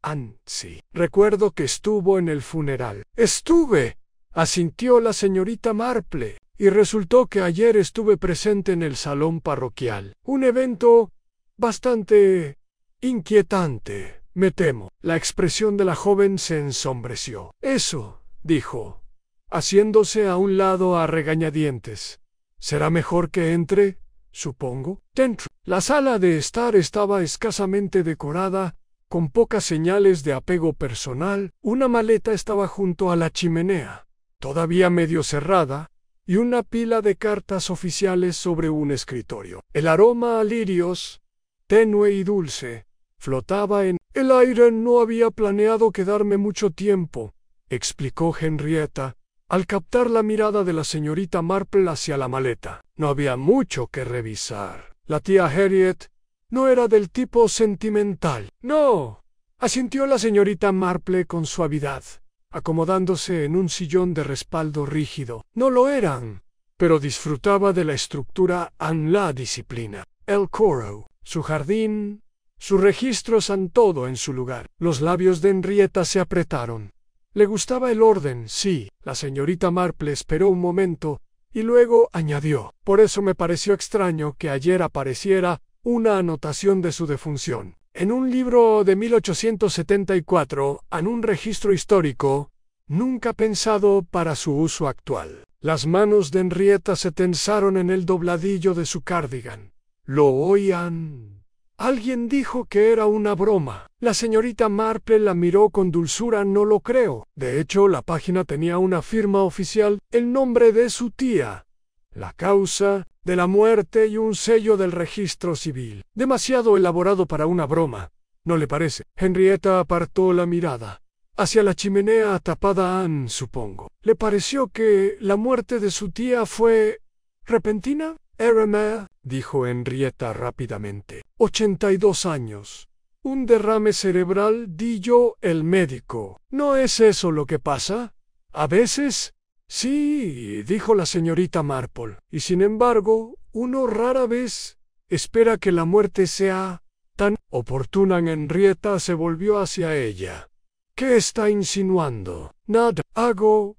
Sí. Recuerdo que estuvo en el funeral. —Estuve —asintió la señorita Marple—, y resultó que ayer estuve presente en el salón parroquial. Un evento bastante inquietante, me temo. La expresión de la joven se ensombreció. —Eso —dijo, haciéndose a un lado a regañadientes—, será mejor que entre, supongo. Dentro. La sala de estar estaba escasamente decorada, con pocas señales de apego personal. Una maleta estaba junto a la chimenea, todavía medio cerrada, y una pila de cartas oficiales sobre un escritorio. El aroma a lirios, tenue y dulce, flotaba en el aire. No había planeado quedarme mucho tiempo, explicó Henrietta, al captar la mirada de la señorita Marple hacia la maleta. No había mucho que revisar. La tía Harriet no era del tipo sentimental. —No —asintió la señorita Marple con suavidad, acomodándose en un sillón de respaldo rígido—. No lo eran, pero disfrutaba de la estructura y la disciplina. El coro, su jardín, sus registros, todo en su lugar. Los labios de Henrietta se apretaron. Le gustaba el orden, sí. La señorita Marple esperó un momento y luego añadió: por eso me pareció extraño que ayer apareciera una anotación de su defunción en un libro de 1874, en un registro histórico, nunca pensado para su uso actual. Las manos de Henrietta se tensaron en el dobladillo de su cardigan. ¿Lo oían? Alguien dijo que era una broma. La señorita Marple la miró con dulzura. —No lo creo. De hecho, la página tenía una firma oficial, el nombre de su tía, la causa de la muerte y un sello del registro civil. Demasiado elaborado para una broma, ¿no le parece? Henrietta apartó la mirada hacia la chimenea tapada. Supongo. ¿Le pareció que la muerte de su tía fue repentina? —Erema —dijo Henrietta rápidamente—, 82 años. Un derrame cerebral, di yo, el médico. ¿No es eso lo que pasa? A veces. Sí, dijo la señorita Marple, y sin embargo, uno rara vez espera que la muerte sea tan oportuna. Henrietta se volvió hacia ella. ¿Qué está insinuando? Nada. Hago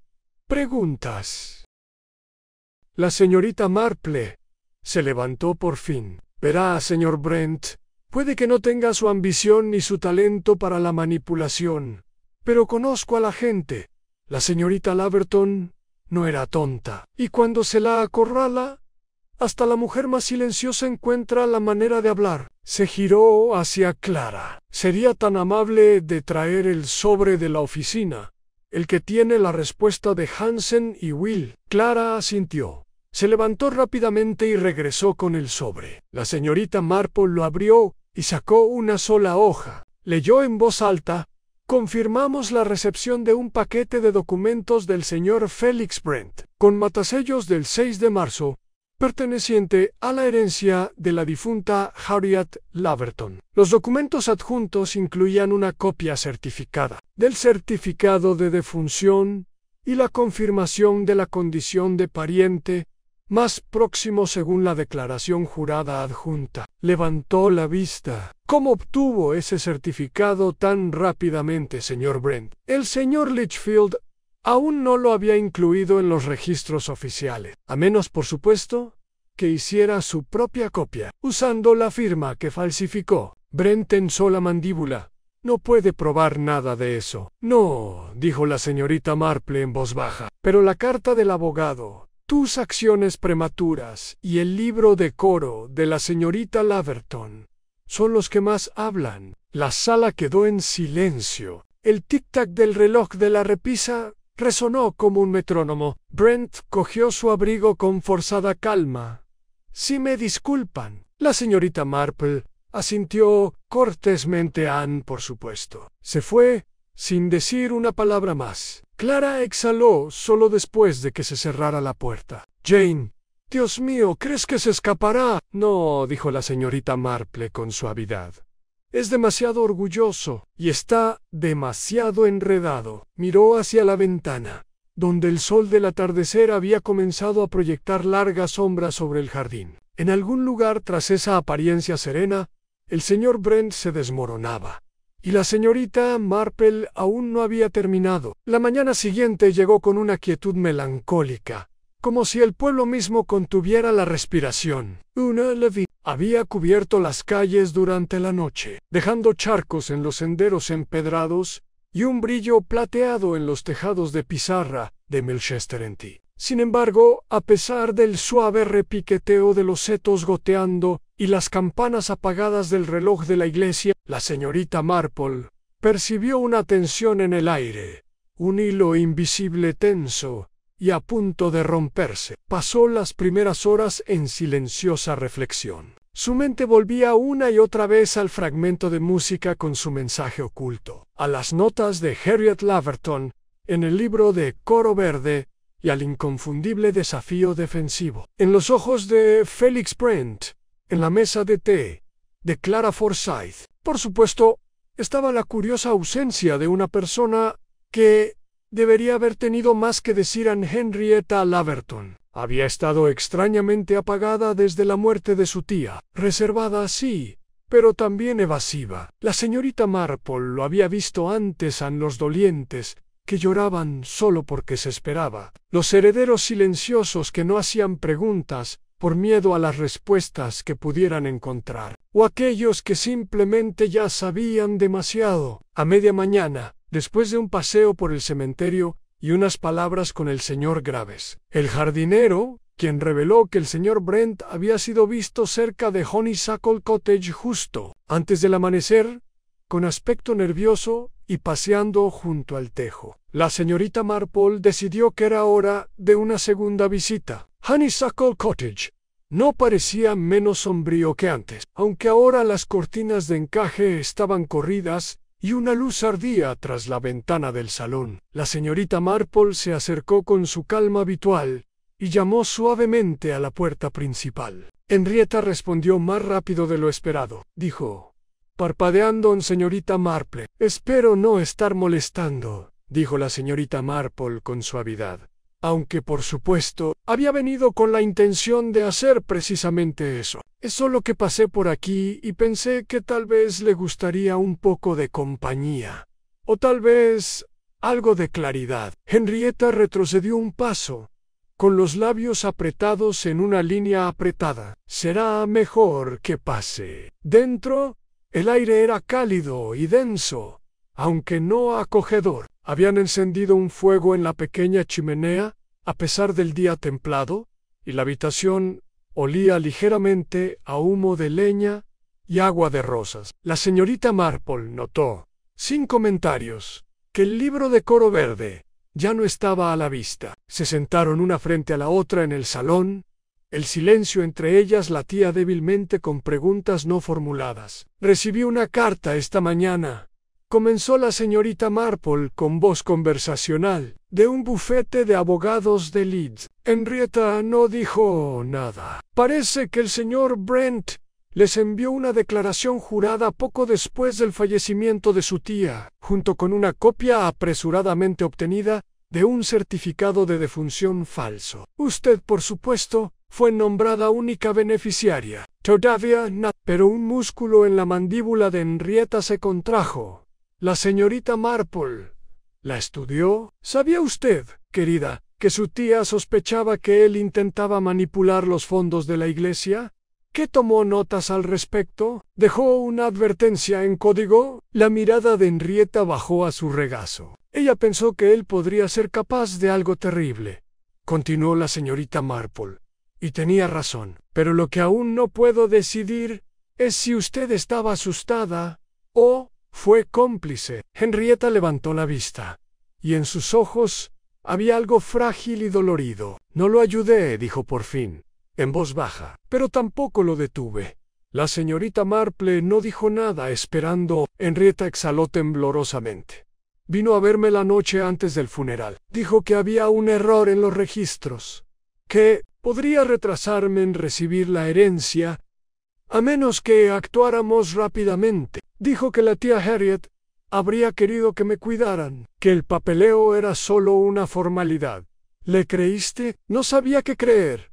preguntas. La señorita Marple se levantó por fin. Verá, señor Brent, puede que no tenga su ambición ni su talento para la manipulación, pero conozco a la gente. La señorita Laverton no era tonta, y cuando se la acorrala, hasta la mujer más silenciosa encuentra la manera de hablar. Se giró hacia Clara. —¿Sería tan amable de traer el sobre de la oficina, el que tiene la respuesta de Hansen y Will? Clara asintió. Se levantó rápidamente y regresó con el sobre. La señorita Marple lo abrió y sacó una sola hoja. Leyó en voz alta: confirmamos la recepción de un paquete de documentos del señor Felix Brent, con matasellos del 6 de marzo, perteneciente a la herencia de la difunta Harriet Laverton. Los documentos adjuntos incluían una copia certificada del certificado de defunción y la confirmación de la condición de pariente más próximo según la declaración jurada adjunta. Levantó la vista. ¿Cómo obtuvo ese certificado tan rápidamente, señor Brent? El señor Litchfield Aún no lo había incluido en los registros oficiales, a menos, por supuesto, que hiciera su propia copia, usando la firma que falsificó. Brent tensó la mandíbula. No puede probar nada de eso. No, dijo la señorita Marple en voz baja. Pero la carta del abogado, tus acciones prematuras y el libro de coro de la señorita Laverton son los que más hablan. La sala quedó en silencio. El tic-tac del reloj de la repisa resonó como un metrónomo. Brent cogió su abrigo con forzada calma. Si me disculpan. La señorita Marple asintió cortésmente a Anne, por supuesto. Se fue sin decir una palabra más. Clara exhaló solo después de que se cerrara la puerta. Jane, Dios mío, ¿crees que se escapará? No, dijo la señorita Marple con suavidad. Es demasiado orgulloso y está demasiado enredado. Miró hacia la ventana, donde el sol del atardecer había comenzado a proyectar largas sombras sobre el jardín. En algún lugar tras esa apariencia serena, el señor Brent se desmoronaba, y la señorita Marple aún no había terminado. La mañana siguiente llegó con una quietud melancólica, como si el pueblo mismo contuviera la respiración. Una levita había cubierto las calles durante la noche, dejando charcos en los senderos empedrados y un brillo plateado en los tejados de pizarra de Milchester-on-Ty. Sin embargo, a pesar del suave repiqueteo de los setos goteando y las campanas apagadas del reloj de la iglesia, la señorita Marple percibió una tensión en el aire, un hilo invisible tenso y a punto de romperse. Pasó las primeras horas en silenciosa reflexión. Su mente volvía una y otra vez al fragmento de música con su mensaje oculto, a las notas de Harriet Laverton en el libro de Coro Verde y al inconfundible desafío defensivo. En los ojos de Felix Brent, en la mesa de té de Clara Forsyth, por supuesto, estaba la curiosa ausencia de una persona que debería haber tenido más que decir en Henrietta Laverton. Había estado extrañamente apagada desde la muerte de su tía, reservada sí, pero también evasiva. La señorita Marple lo había visto antes en los dolientes, que lloraban solo porque se esperaba, los herederos silenciosos que no hacían preguntas por miedo a las respuestas que pudieran encontrar, o aquellos que simplemente ya sabían demasiado. A media mañana, después de un paseo por el cementerio y unas palabras con el señor Graves, el jardinero, quien reveló que el señor Brent había sido visto cerca de Honeysuckle Cottage justo antes del amanecer, con aspecto nervioso y paseando junto al tejo. La señorita Marple decidió que era hora de una segunda visita. Honeysuckle Cottage no parecía menos sombrío que antes, aunque ahora las cortinas de encaje estaban corridas y una luz ardía tras la ventana del salón. La señorita Marple se acercó con su calma habitual y llamó suavemente a la puerta principal. Henrietta respondió más rápido de lo esperado. Dijo, parpadeando, señorita Marple. Espero no estar molestando, dijo la señorita Marple con suavidad, aunque por supuesto había venido con la intención de hacer precisamente eso. Es solo que pasé por aquí y pensé que tal vez le gustaría un poco de compañía, o tal vez algo de claridad. Henrietta retrocedió un paso, con los labios apretados en una línea apretada. Será mejor que pase. Dentro, el aire era cálido y denso, aunque no acogedor. Habían encendido un fuego en la pequeña chimenea, a pesar del día templado, y la habitación olía ligeramente a humo de leña y agua de rosas. La señorita Marple notó, sin comentarios, que el libro de Coro Verde ya no estaba a la vista. Se sentaron una frente a la otra en el salón. El silencio entre ellas latía débilmente con preguntas no formuladas. Recibí una carta esta mañana, comenzó la señorita Marple con voz conversacional, de un bufete de abogados de Leeds. Henrietta no dijo nada. Parece que el señor Brent les envió una declaración jurada poco después del fallecimiento de su tía, junto con una copia apresuradamente obtenida de un certificado de defunción falso. Usted, por supuesto, fue nombrada única beneficiaria. Todavía no, pero un músculo en la mandíbula de Henrietta se contrajo. La señorita Marple ¿La estudió? ¿Sabía usted, querida, que su tía sospechaba que él intentaba manipular los fondos de la iglesia? ¿Qué tomó notas al respecto? ¿Dejó una advertencia en código? La mirada de Henrietta bajó a su regazo. Ella pensó que él podría ser capaz de algo terrible. Continuó la señorita Marple. Y tenía razón. Pero lo que aún no puedo decidir es si usted estaba asustada o fue cómplice. Henrietta levantó la vista, y en sus ojos había algo frágil y dolorido. No lo ayudé, dijo por fin, en voz baja, pero tampoco lo detuve. La señorita Marple no dijo nada, esperando. Henrietta exhaló temblorosamente. Vino a verme la noche antes del funeral. Dijo que había un error en los registros, que podría retrasarme en recibir la herencia, a menos que actuáramos rápidamente. Dijo que la tía Harriet habría querido que me cuidaran, que el papeleo era solo una formalidad. ¿Le creíste? No sabía qué creer,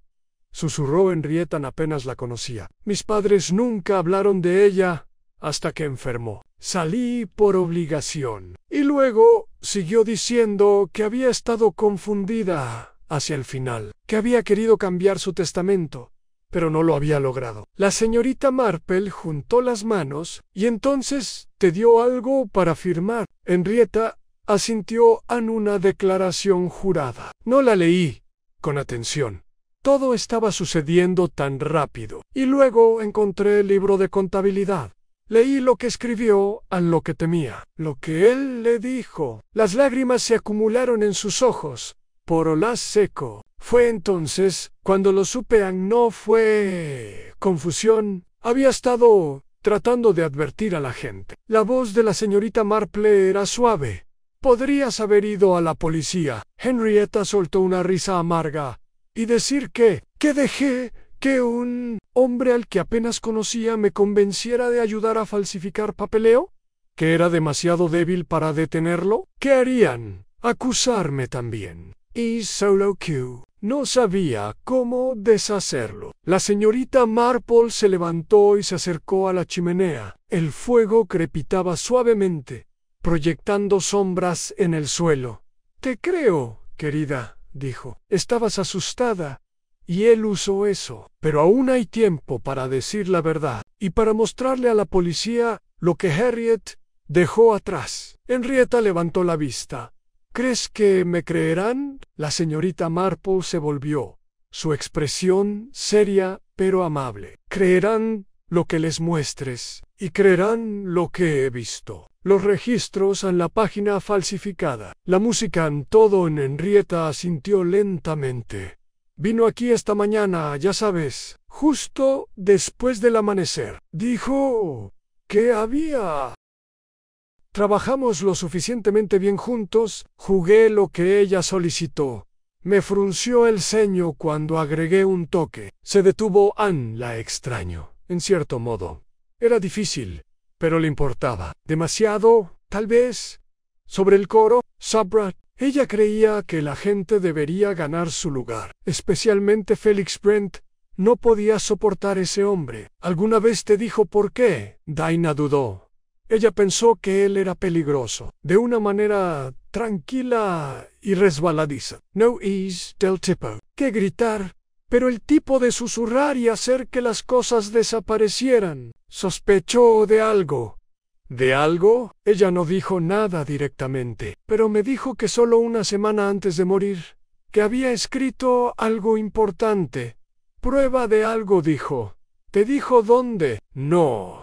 susurró Henrietta, apenas la conocía. Mis padres nunca hablaron de ella hasta que enfermó. Salí por obligación. Y luego siguió diciendo que había estado confundida hacia el final, que había querido cambiar su testamento, pero no lo había logrado. La señorita Marple juntó las manos. ¿Y entonces te dio algo para firmar? Henrietta asintió en una declaración jurada. No la leí con atención. Todo estaba sucediendo tan rápido. Y luego encontré el libro de contabilidad. Leí lo que escribió, a lo que temía, lo que él le dijo. Las lágrimas se acumularon en sus ojos. Por Olaz seco. Fue entonces cuando lo supe. No fue confusión. Había estado tratando de advertir a la gente. La voz de la señorita Marple era suave. Podrías haber ido a la policía. Henrietta soltó una risa amarga. Y decir que dejé que un hombre al que apenas conocía me convenciera de ayudar a falsificar papeleo, que era demasiado débil para detenerlo. ¿Qué harían? Acusarme también. Y solo que no sabía cómo deshacerlo. La señorita Marple se levantó y se acercó a la chimenea. El fuego crepitaba suavemente, proyectando sombras en el suelo. Te creo, querida, dijo. Estabas asustada, y él usó eso. Pero aún hay tiempo para decir la verdad, y para mostrarle a la policía lo que Harriet dejó atrás. Henrietta levantó la vista. ¿Crees que me creerán? La señorita Marple se volvió, su expresión seria pero amable. Creerán lo que les muestres, y creerán lo que he visto. Los registros en la página falsificada. La música en todo. En Henrietta asintió lentamente. Vino aquí esta mañana, ya sabes, justo después del amanecer. Dijo que había... Trabajamos lo suficientemente bien juntos. Jugué lo que ella solicitó. Me frunció el ceño cuando agregué un toque. Se detuvo. Anne, la extraño, en cierto modo. Era difícil, pero le importaba. Demasiado, tal vez. Sobre el coro, Sabra. Ella creía que la gente debería ganar su lugar. Especialmente Felix Brent. No podía soportar ese hombre. ¿Alguna vez te dijo por qué? Dinah dudó. Ella pensó que él era peligroso, de una manera tranquila y resbaladiza. No es del tipo que gritar, pero el tipo de susurrar y hacer que las cosas desaparecieran. Sospechó de algo. ¿De algo? Ella no dijo nada directamente, pero me dijo que solo una semana antes de morir, que había escrito algo importante. Prueba de algo, dijo. ¿Te dijo dónde? No.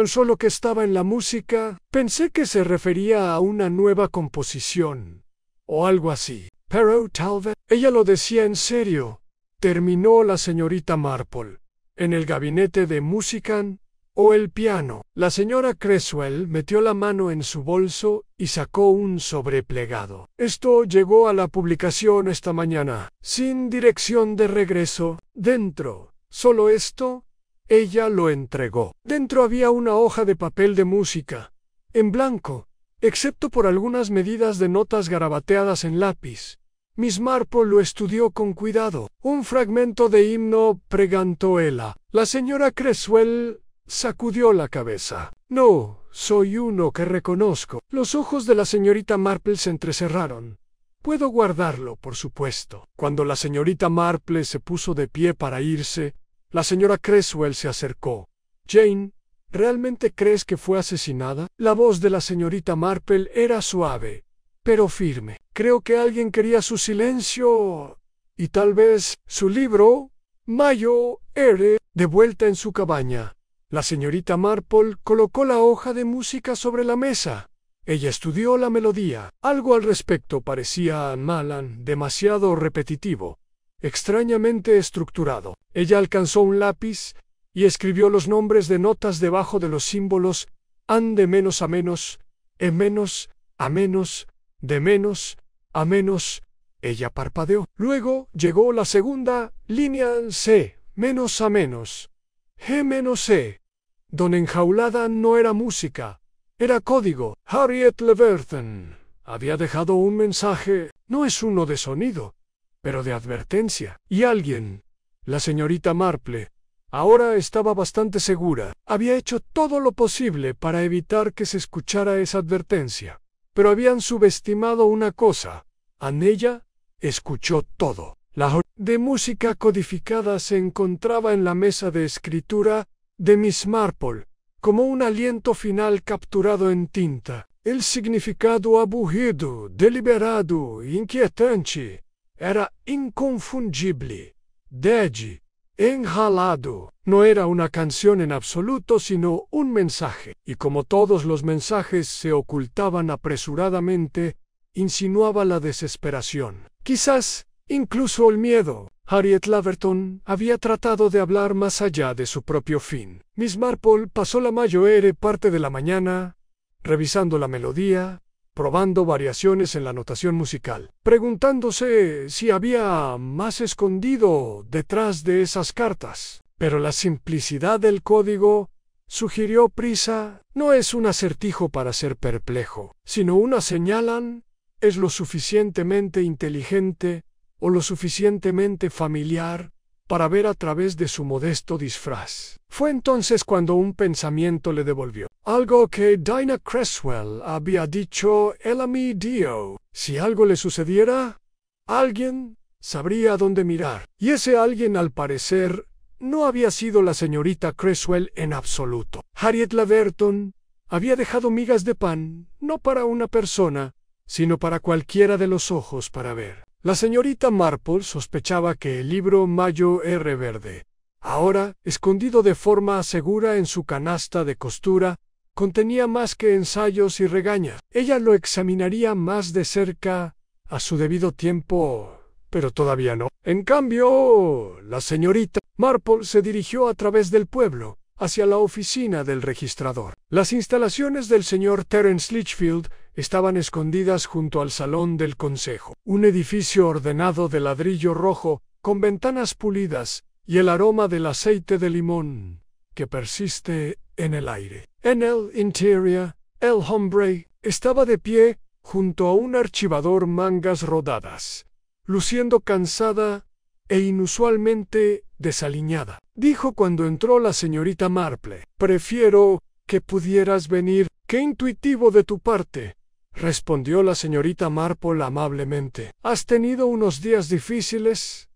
Solo que estaba en la música. Pensé que se refería a una nueva composición, o algo así. Pero tal vez... Ella lo decía en serio. Terminó la señorita Marple. ¿En el gabinete de música o el piano? La señora Creswell metió la mano en su bolso y sacó un sobre plegado. Esto llegó a la publicación esta mañana, sin dirección de regreso. Dentro, solo esto. Ella lo entregó. Dentro había una hoja de papel de música, en blanco, excepto por algunas medidas de notas garabateadas en lápiz. Miss Marple lo estudió con cuidado. Un fragmento de himno, pregantó ella. La señora Creswell sacudió la cabeza. No, soy uno que reconozco. Los ojos de la señorita Marple se entrecerraron. Puedo guardarlo, por supuesto. Cuando la señorita Marple se puso de pie para irse, la señora Creswell se acercó. Jane, ¿realmente crees que fue asesinada? La voz de la señorita Marple era suave, pero firme. Creo que alguien quería su silencio y tal vez su libro, Mayo R. De vuelta en su cabaña, la señorita Marple colocó la hoja de música sobre la mesa. Ella estudió la melodía. Algo al respecto parecía a Malan demasiado repetitivo, extrañamente estructurado. Ella alcanzó un lápiz y escribió los nombres de notas debajo de los símbolos an de menos a menos, e menos, a menos, de menos, a menos. Ella parpadeó. Luego llegó la segunda línea C, menos a menos, G menos E. Don enjaulada no era música, era código. Harriet Leverton había dejado un mensaje, no es uno de sonido, pero de advertencia. Y alguien, la señorita Marple, ahora estaba bastante segura. Había hecho todo lo posible para evitar que se escuchara esa advertencia, pero habían subestimado una cosa. Ella escuchó todo. La hoja de música codificada se encontraba en la mesa de escritura de Miss Marple, como un aliento final capturado en tinta. El significado aburrido, deliberado e inquietante era inconfundible. Dead, enjalado. No era una canción en absoluto, sino un mensaje. Y como todos los mensajes se ocultaban apresuradamente, insinuaba la desesperación. Quizás incluso el miedo. Harriet Leverton había tratado de hablar más allá de su propio fin. Miss Marple pasó la mayor parte de la mañana revisando la melodía, probando variaciones en la notación musical, preguntándose si había más escondido detrás de esas cartas. Pero la simplicidad del código sugirió prisa. No es un acertijo para ser perplejo, sino una señalan, es lo suficientemente inteligente o lo suficientemente familiar para ver a través de su modesto disfraz. Fue entonces cuando un pensamiento le devolvió algo que Dinah Creswell había dicho él a mí dio. Si algo le sucediera, alguien sabría dónde mirar. Y ese alguien, al parecer, no había sido la señorita Creswell en absoluto. Harriet Leverton había dejado migas de pan, no para una persona, sino para cualquiera de los ojos para ver. La señorita Marple sospechaba que el libro Mayo R. Verde, ahora escondido de forma segura en su canasta de costura, contenía más que ensayos y regañas. Ella lo examinaría más de cerca a su debido tiempo, pero todavía no. En cambio, la señorita Marple se dirigió a través del pueblo hacia la oficina del registrador. Las instalaciones del señor Terence Litchfield estaban escondidas junto al salón del consejo, un edificio ordenado de ladrillo rojo con ventanas pulidas y el aroma del aceite de limón que persiste en el aire. En el interior, el hombre estaba de pie junto a un archivador mangas rodadas, luciendo cansada e inusualmente desaliñada. Dijo cuando entró la señorita Marple: «Prefiero que pudieras venir». «Qué intuitivo de tu parte», respondió la señorita Marple amablemente. «¿Has tenido unos días difíciles?»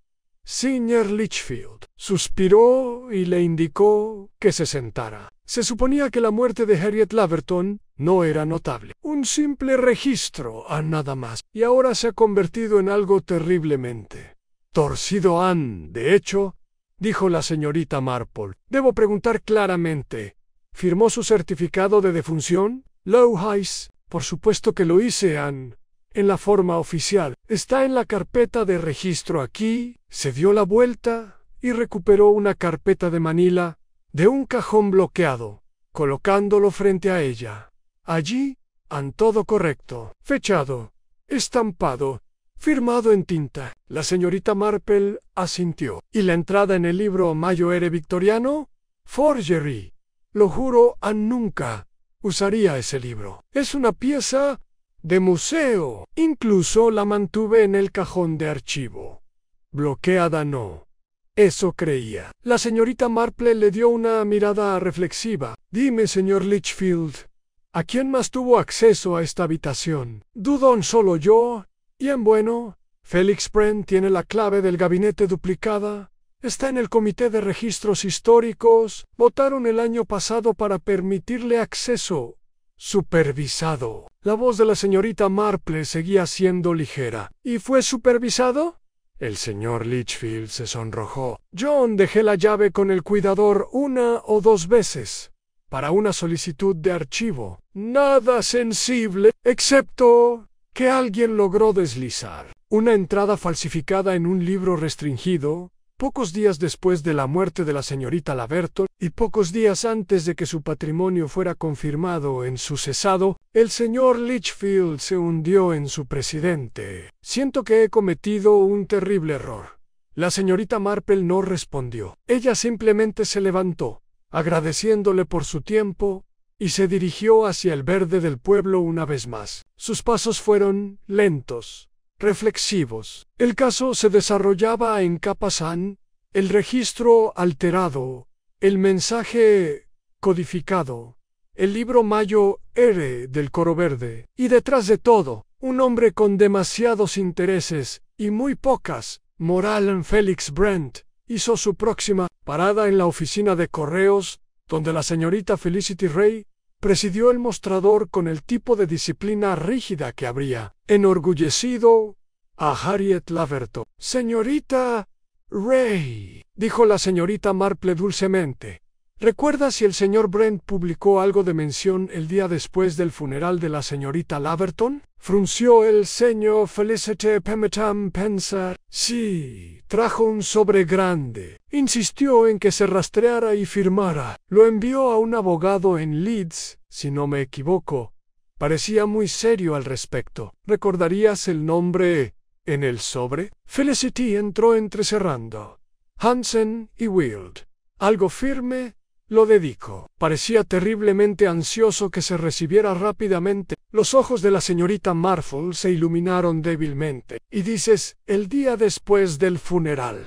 Señor Litchfield suspiró y le indicó que se sentara. Se suponía que la muerte de Harriet Leverton no era notable. Un simple registro, nada más. Y ahora se ha convertido en algo terriblemente torcido. De hecho, dijo la señorita Marple, debo preguntar claramente, ¿firmó su certificado de defunción? Lowhighs, por supuesto que lo hice, en la forma oficial. Está en la carpeta de registro aquí. Se dio la vuelta y recuperó una carpeta de manila de un cajón bloqueado, colocándolo frente a ella. Allí, todo correcto, fechado, estampado, firmado en tinta. La señorita Marple asintió. ¿Y la entrada en el libro Mayo R. victoriano? Forgery. Lo juro, nunca usaría ese libro. Es una pieza de museo. Incluso la mantuve en el cajón de archivo. Bloqueada no. Eso creía. La señorita Marple le dio una mirada reflexiva. Dime, señor Litchfield, ¿A quién más tuvo acceso a esta habitación? Dudo solo yo. Y en bueno, Felix Brent tiene la clave del gabinete duplicada. Está en el Comité de Registros Históricos. Votaron el año pasado para permitirle acceso supervisado. La voz de la señorita Marple seguía siendo ligera. ¿Y fue supervisado? El señor Litchfield se sonrojó. John, dejé la llave con el cuidador 1 o 2 veces para una solicitud de archivo. Nada sensible, excepto que alguien logró deslizar una entrada falsificada en un libro restringido, pocos días después de la muerte de la señorita Laverton y pocos días antes de que su patrimonio fuera confirmado en su cesado. El señor Litchfield se hundió en su presidente. Siento que he cometido un terrible error. La señorita Marple no respondió. Ella simplemente se levantó, agradeciéndole por su tiempo, y se dirigió hacia el verde del pueblo una vez más. Sus pasos fueron lentos, reflexivos. El caso se desarrollaba en Capazán, el registro alterado, el mensaje codificado, el libro Mayo R del Coro Verde, y detrás de todo, un hombre con demasiados intereses y muy pocas moral. Felix Brent hizo su próxima parada en la oficina de correos, donde la señorita Felicity Ray presidió el mostrador con el tipo de disciplina rígida que habría enorgullecido a Harriet Laverton. Señorita Ray, dijo la señorita Marple dulcemente, ¿recuerda si el señor Brent publicó algo de mención el día después del funeral de la señorita Laverton? Frunció el ceño Felicity Pemberton pensar. Sí, trajo un sobre grande. Insistió en que se rastreara y firmara. Lo envió a un abogado en Leeds, si no me equivoco. Parecía muy serio al respecto. ¿Recordarías el nombre en el sobre? Felicity entró entrecerrando. Hansen y Wild. Algo firme. Lo dedico. Parecía terriblemente ansioso que se recibiera rápidamente. Los ojos de la señorita Marple se iluminaron débilmente. Y dices, el día después del funeral.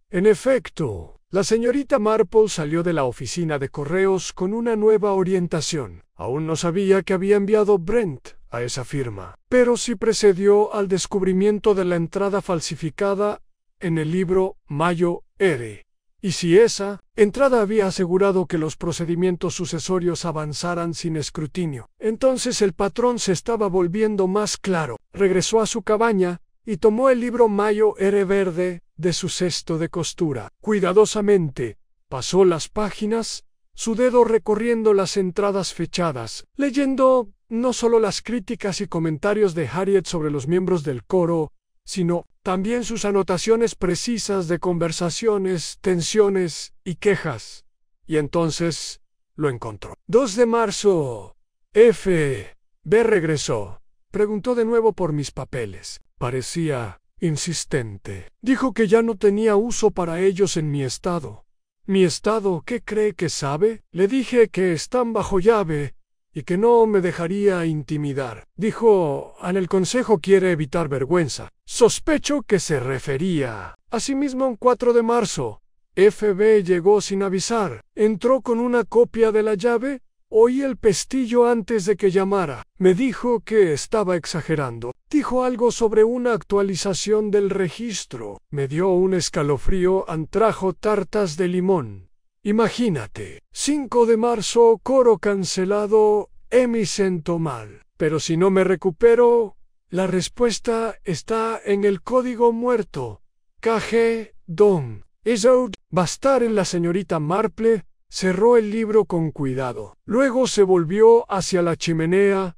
En efecto, la señorita Marple salió de la oficina de correos con una nueva orientación. Aún no sabía que había enviado Brent a esa firma, pero sí precedió al descubrimiento de la entrada falsificada en el libro Mayo R. Y si esa entrada había asegurado que los procedimientos sucesorios avanzaran sin escrutinio, entonces el patrón se estaba volviendo más claro. Regresó a su cabaña y tomó el libro Mayo R verde de su cesto de costura. Cuidadosamente pasó las páginas, su dedo recorriendo las entradas fechadas, leyendo no solo las críticas y comentarios de Harriet sobre los miembros del coro, sino también sus anotaciones precisas de conversaciones, tensiones y quejas. Y entonces lo encontró. 2 de marzo. F. B. regresó. Preguntó de nuevo por mis papeles. Parecía insistente. Dijo que ya no tenía uso para ellos en mi estado. ¿Mi estado qué cree que sabe? Le dije que están bajo llave y que no me dejaría intimidar. Dijo, en el consejo quiere evitar vergüenza. Sospecho que se refería. Asimismo, un 4 de marzo, F.B. llegó sin avisar. Entró con una copia de la llave. Oí el pestillo antes de que llamara. Me dijo que estaba exagerando. Dijo algo sobre una actualización del registro. Me dio un escalofrío. Trajo tartas de limón. Imagínate, 5 de marzo, coro cancelado, me siento mal. Pero si no me recupero, la respuesta está en el código muerto. KG, Don. Eso va a estar en la señorita Marple. Cerró el libro con cuidado. Luego se volvió hacia la chimenea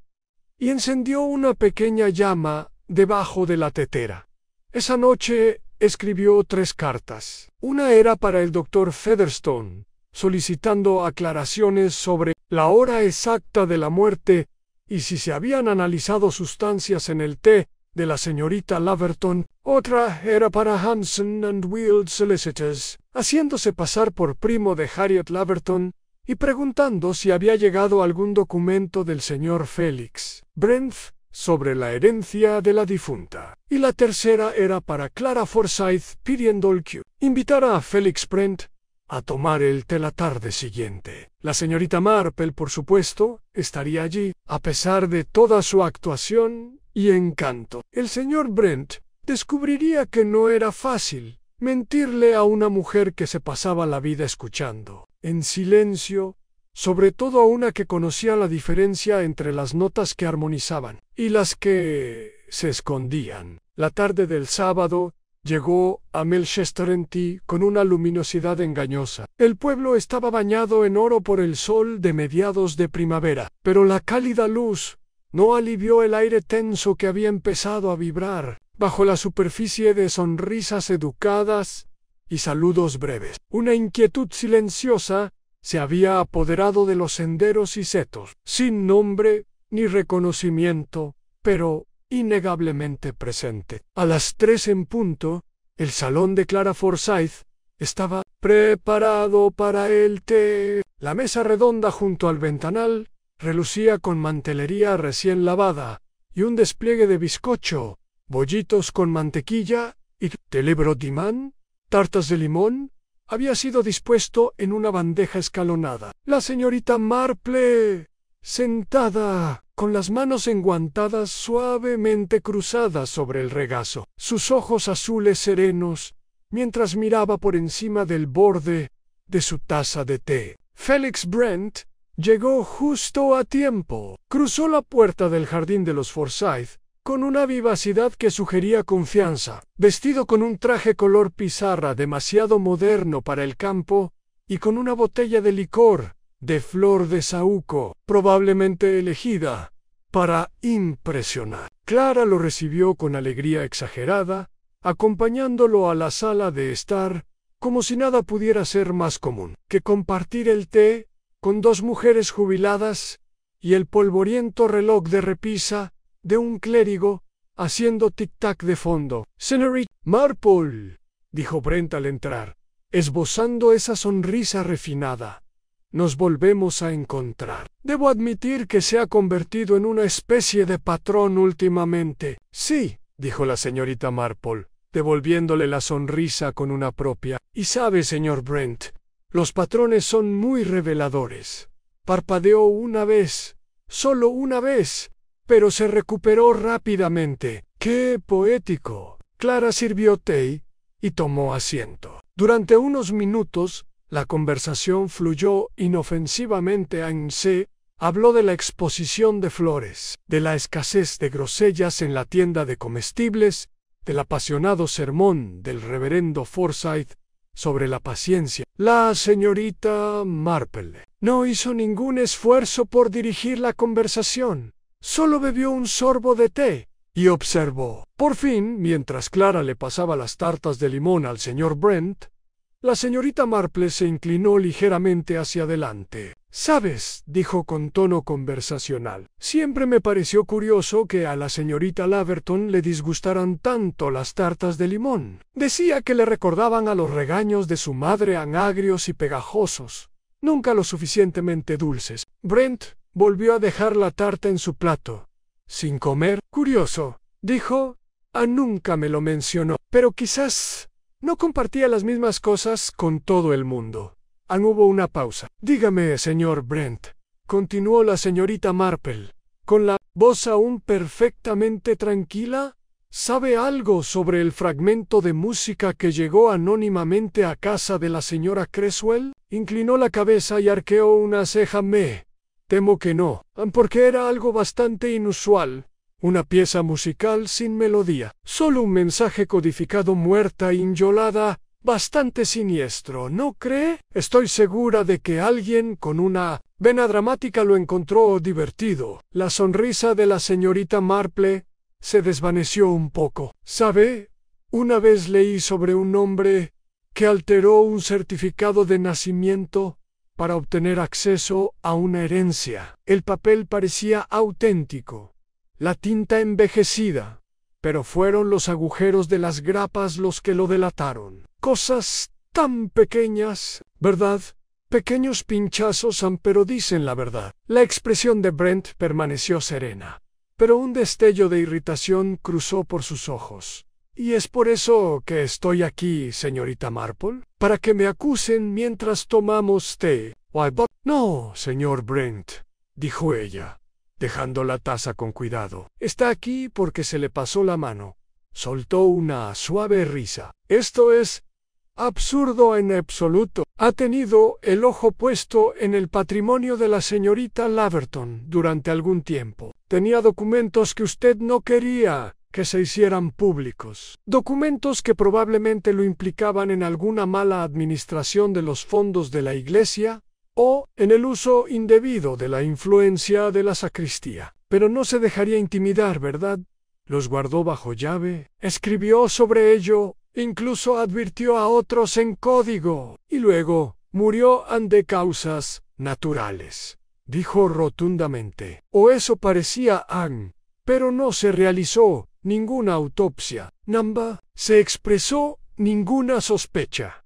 y encendió una pequeña llama debajo de la tetera. Esa noche escribió 3 cartas. Una era para el doctor Featherstone, solicitando aclaraciones sobre la hora exacta de la muerte y si se habían analizado sustancias en el té de la señorita Laverton. Otra era para Hansen and Wild Solicitors, haciéndose pasar por primo de Harriet Laverton y preguntando si había llegado algún documento del señor Felix Brent sobre la herencia de la difunta. Y la tercera era para Clara Forsyth pidiendo que invitara a Felix Brent a tomar el té la tarde siguiente. La señorita Marple, por supuesto, estaría allí, a pesar de toda su actuación y encanto. El señor Brent descubriría que no era fácil mentirle a una mujer que se pasaba la vida escuchando, en silencio, sobre todo a una que conocía la diferencia entre las notas que armonizaban y las que se escondían. La tarde del sábado llegó a Melchester-en-Ty con una luminosidad engañosa. El pueblo estaba bañado en oro por el sol de mediados de primavera, pero la cálida luz no alivió el aire tenso que había empezado a vibrar bajo la superficie de sonrisas educadas y saludos breves. Una inquietud silenciosa se había apoderado de los senderos y setos, sin nombre ni reconocimiento, pero innegablemente presente. A las 3 en punto, el salón de Clara Forsyth estaba preparado para el té. La mesa redonda junto al ventanal relucía con mantelería recién lavada y un despliegue de bizcocho, bollitos con mantequilla y telebrodimán, tartas de limón, había sido dispuesto en una bandeja escalonada. La señorita Marple, sentada, con las manos enguantadas suavemente cruzadas sobre el regazo, sus ojos azules serenos, mientras miraba por encima del borde de su taza de té. Felix Brent llegó justo a tiempo. Cruzó la puerta del jardín de los Forsyth con una vivacidad que sugería confianza, vestido con un traje color pizarra demasiado moderno para el campo y con una botella de licor de flor de saúco, probablemente elegida para impresionar. Clara lo recibió con alegría exagerada, acompañándolo a la sala de estar, como si nada pudiera ser más común que compartir el té con dos mujeres jubiladas y el polvoriento reloj de repisa de un clérigo haciendo tic-tac de fondo. «Señorita Marple», dijo Brent al entrar, esbozando esa sonrisa refinada, «nos volvemos a encontrar. Debo admitir que se ha convertido en una especie de patrón últimamente». «Sí», dijo la señorita Marple, devolviéndole la sonrisa con una propia. «Y sabe, señor Brent, los patrones son muy reveladores». Parpadeó una vez, solo una vez, pero se recuperó rápidamente. ¡Qué poético! Clara sirvió té y tomó asiento. Durante unos minutos, la conversación fluyó inofensivamente. Ainsi habló de la exposición de flores, de la escasez de grosellas en la tienda de comestibles, del apasionado sermón del reverendo Forsyth sobre la paciencia. La señorita Marple no hizo ningún esfuerzo por dirigir la conversación. Solo bebió un sorbo de té y observó. Por fin, mientras Clara le pasaba las tartas de limón al señor Brent, la señorita Marple se inclinó ligeramente hacia adelante. «¿Sabes?», dijo con tono conversacional, «siempre me pareció curioso que a la señorita Laverton le disgustaran tanto las tartas de limón. Decía que le recordaban a los regaños de su madre, agrios y pegajosos, nunca lo suficientemente dulces». Brent volvió a dejar la tarta en su plato. «¿Sin comer? Curioso», dijo. «Nunca me lo mencionó, pero quizás no compartía las mismas cosas con todo el mundo». Hubo una pausa. «Dígame, señor Brent», continuó la señorita Marple, con la voz aún perfectamente tranquila, ¿sabe algo sobre el fragmento de música que llegó anónimamente a casa de la señora Creswell?» Inclinó la cabeza y arqueó una ceja. «Me temo que no, porque era algo bastante inusual. Una pieza musical sin melodía, solo un mensaje codificado muerta e inyolada, bastante siniestro, ¿no cree? Estoy segura de que alguien con una vena dramática lo encontró divertido». La sonrisa de la señorita Marple se desvaneció un poco. «¿Sabe? Una vez leí sobre un hombre que alteró un certificado de nacimiento para obtener acceso a una herencia. El papel parecía auténtico, la tinta envejecida, pero fueron los agujeros de las grapas los que lo delataron. Cosas tan pequeñas, ¿verdad? Pequeños pinchazos, pero dicen la verdad». La expresión de Brent permaneció serena, pero un destello de irritación cruzó por sus ojos. Y es por eso que estoy aquí, señorita Marple, para que me acusen mientras tomamos té. No, señor Brent, dijo ella, dejando la taza con cuidado. Está aquí porque se le pasó la mano. Soltó una suave risa. Esto es absurdo en absoluto. Ha tenido el ojo puesto en el patrimonio de la señorita Laverton durante algún tiempo. Tenía documentos que usted no quería que se hicieran públicos. Documentos que probablemente lo implicaban en alguna mala administración de los fondos de la iglesia o en el uso indebido de la influencia de la sacristía. Pero no se dejaría intimidar, ¿verdad? Los guardó bajo llave, escribió sobre ello, incluso advirtió a otros en código, y luego murió ante causas naturales, dijo rotundamente. O eso parecía Anne, pero no se realizó ninguna autopsia. Namba se expresó ninguna sospecha.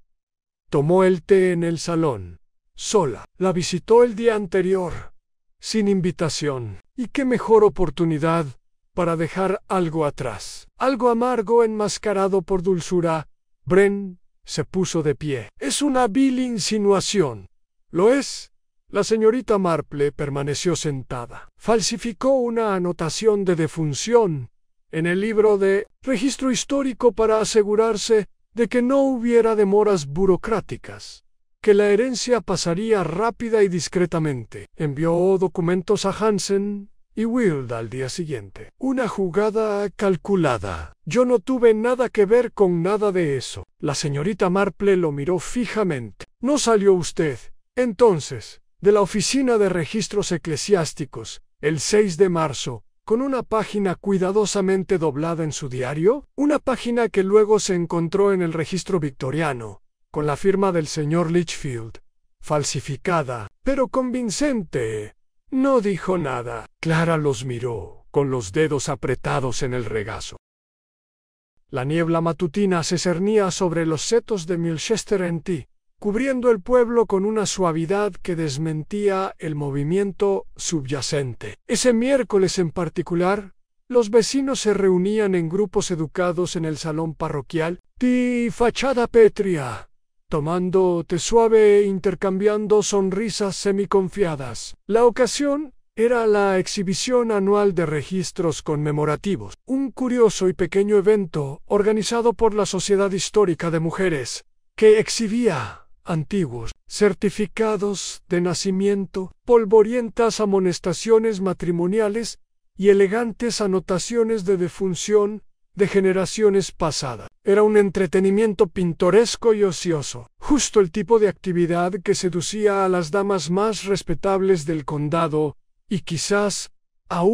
Tomó el té en el salón, sola. La visitó el día anterior, sin invitación. ¿Y qué mejor oportunidad para dejar algo atrás? Algo amargo enmascarado por dulzura. Bren se puso de pie. Es una vil insinuación. ¿Lo es? La señorita Marple permaneció sentada. Falsificó una anotación de defunción en el libro de registro histórico para asegurarse de que no hubiera demoras burocráticas, que la herencia pasaría rápida y discretamente. Envió documentos a Hansen y Wild al día siguiente. Una jugada calculada. Yo no tuve nada que ver con nada de eso. La señorita Marple lo miró fijamente. ¿No salió usted, entonces, de la oficina de registros eclesiásticos, el 6 de marzo, con una página cuidadosamente doblada en su diario? Una página que luego se encontró en el registro victoriano, con la firma del señor Litchfield, falsificada, pero convincente. No dijo nada. Clara los miró, con los dedos apretados en el regazo. La niebla matutina se cernía sobre los setos de Milchester-on-Ty, cubriendo el pueblo con una suavidad que desmentía el movimiento subyacente. Ese miércoles en particular, los vecinos se reunían en grupos educados en el salón parroquial, de fachada pétrea, tomando té suave e intercambiando sonrisas semiconfiadas. La ocasión era la exhibición anual de registros conmemorativos, un curioso y pequeño evento organizado por la Sociedad Histórica de Mujeres, que exhibía antiguos certificados de nacimiento, polvorientas amonestaciones matrimoniales y elegantes anotaciones de defunción de generaciones pasadas. Era un entretenimiento pintoresco y ocioso, justo el tipo de actividad que seducía a las damas más respetables del condado y quizás a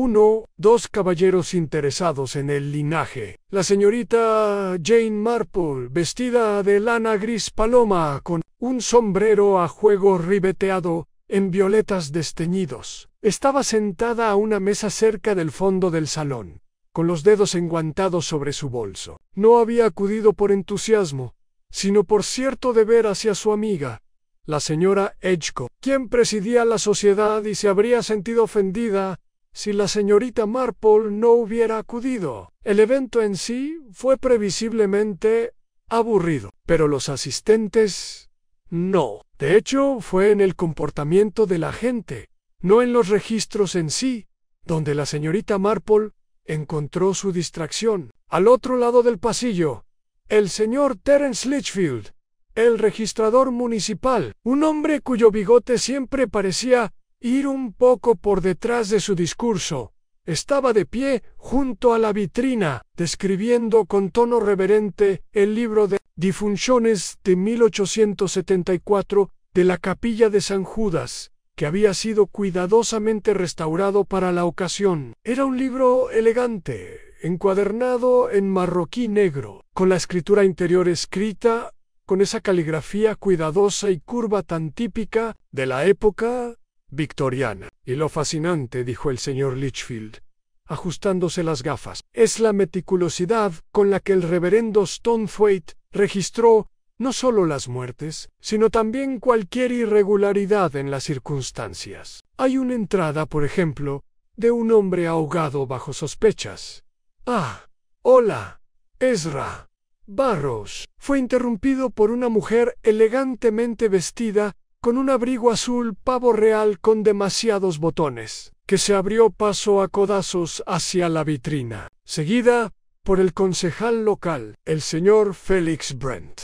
dos caballeros interesados en el linaje. La señorita Jane Marple, vestida de lana gris paloma con un sombrero a juego ribeteado en violetas desteñidos, estaba sentada a una mesa cerca del fondo del salón, con los dedos enguantados sobre su bolso. No había acudido por entusiasmo, sino por cierto deber hacia su amiga, la señora Edgecombe, quien presidía la sociedad y se habría sentido ofendida si la señorita Marple no hubiera acudido. El evento en sí fue previsiblemente aburrido, pero los asistentes no. De hecho, fue en el comportamiento de la gente, no en los registros en sí, donde la señorita Marple encontró su distracción. Al otro lado del pasillo, el señor Terence Litchfield, el registrador municipal, un hombre cuyo bigote siempre parecía ir un poco por detrás de su discurso, estaba de pie junto a la vitrina, describiendo con tono reverente el libro de difunciones de 1874 de la capilla de San Judas, que había sido cuidadosamente restaurado para la ocasión. Era un libro elegante, encuadernado en marroquí negro, con la escritura interior escrita con esa caligrafía cuidadosa y curva tan típica de la época victoriana. Y lo fascinante, dijo el señor Litchfield, ajustándose las gafas, es la meticulosidad con la que el reverendo Stonethwaite registró no solo las muertes, sino también cualquier irregularidad en las circunstancias. Hay una entrada, por ejemplo, de un hombre ahogado bajo sospechas. «Ah, hola», Ezra Burroughs fue interrumpido por una mujer elegantemente vestida con un abrigo azul pavo real con demasiados botones, que se abrió paso a codazos hacia la vitrina, seguida por el concejal local, el señor Felix Brent.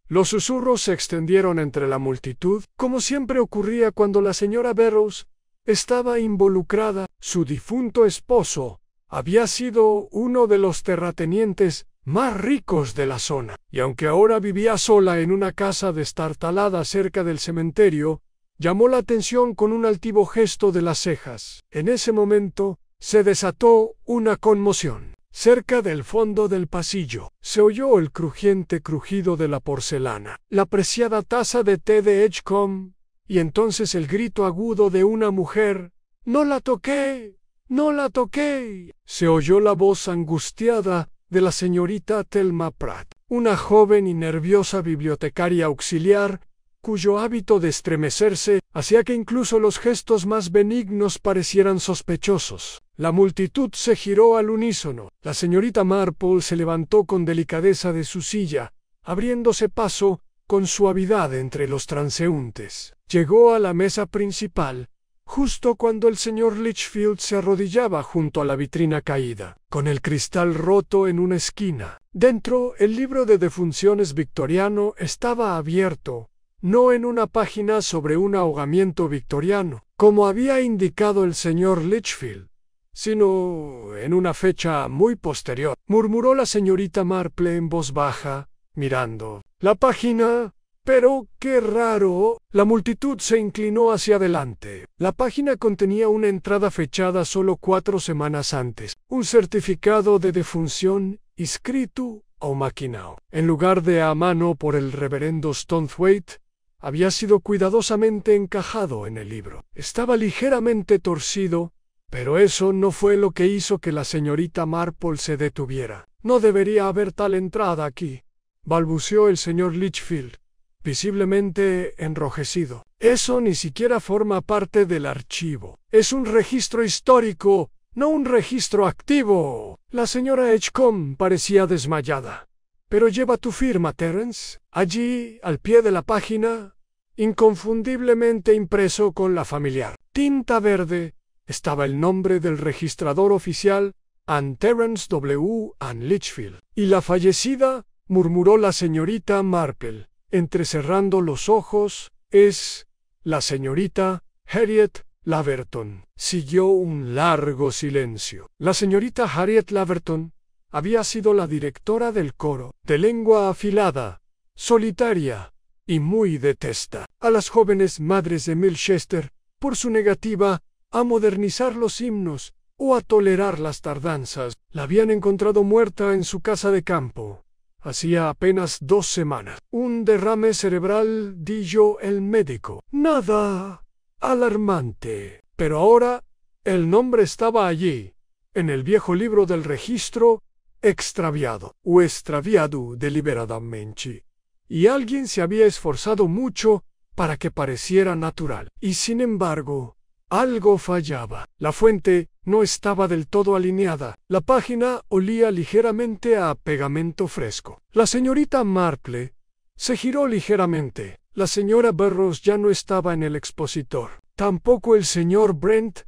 Los susurros se extendieron entre la multitud, como siempre ocurría cuando la señora Burroughs estaba involucrada. Su difunto esposo había sido uno de los terratenientes más ricos de la zona, y aunque ahora vivía sola en una casa destartalada cerca del cementerio, llamó la atención con un altivo gesto de las cejas. En ese momento se desató una conmoción. Cerca del fondo del pasillo se oyó el crujiente crujido de la porcelana, la preciada taza de té de Edgecombe, y entonces el grito agudo de una mujer: «¡No la toqué! ¡No la toqué!». Se oyó la voz angustiada de la señorita Thelma Pratt, una joven y nerviosa bibliotecaria auxiliar, cuyo hábito de estremecerse hacía que incluso los gestos más benignos parecieran sospechosos. La multitud se giró al unísono. La señorita Marple se levantó con delicadeza de su silla, abriéndose paso con suavidad entre los transeúntes. Llegó a la mesa principal, justo cuando el señor Litchfield se arrodillaba junto a la vitrina caída, con el cristal roto en una esquina. Dentro, el libro de defunciones victoriano estaba abierto, no en una página sobre un ahogamiento victoriano, como había indicado el señor Litchfield, sino en una fecha muy posterior. Murmuró la señorita Marple en voz baja, mirando la página. «Pero qué raro». La multitud se inclinó hacia adelante. La página contenía una entrada fechada solo 4 semanas antes, un certificado de defunción escrito o maquinado, en lugar de a mano por el reverendo Stonthwaite. Había sido cuidadosamente encajado en el libro. Estaba ligeramente torcido, pero eso no fue lo que hizo que la señorita Marple se detuviera. «No debería haber tal entrada aquí», balbuceó el señor Litchfield, visiblemente enrojecido. «Eso ni siquiera forma parte del archivo. Es un registro histórico, no un registro activo». La señora Edgecombe parecía desmayada. «Pero lleva tu firma, Terence. Allí, al pie de la página, inconfundiblemente impreso con la familiar tinta verde, estaba el nombre del registrador oficial, Anne Terence W. Anne Litchfield. «Y la fallecida», murmuró la señorita Marple, entrecerrando los ojos, «es la señorita Harriet Laverton». Siguió un largo silencio. La señorita Harriet Laverton había sido la directora del coro, de lengua afilada, solitaria y muy detesta a las jóvenes madres de Milchester por su negativa a modernizar los himnos o a tolerar las tardanzas. La habían encontrado muerta en su casa de campo hacía apenas 2 semanas. «Un derrame cerebral», dijo el médico. «Nada alarmante». Pero ahora el nombre estaba allí, en el viejo libro del registro, extraviado o extraviado deliberadamente, y alguien se había esforzado mucho para que pareciera natural. Y sin embargo, algo fallaba. La fuente no estaba del todo alineada. La página olía ligeramente a pegamento fresco. La señorita Marple se giró ligeramente. La señora Burroughs ya no estaba en el expositor. Tampoco el señor Brent,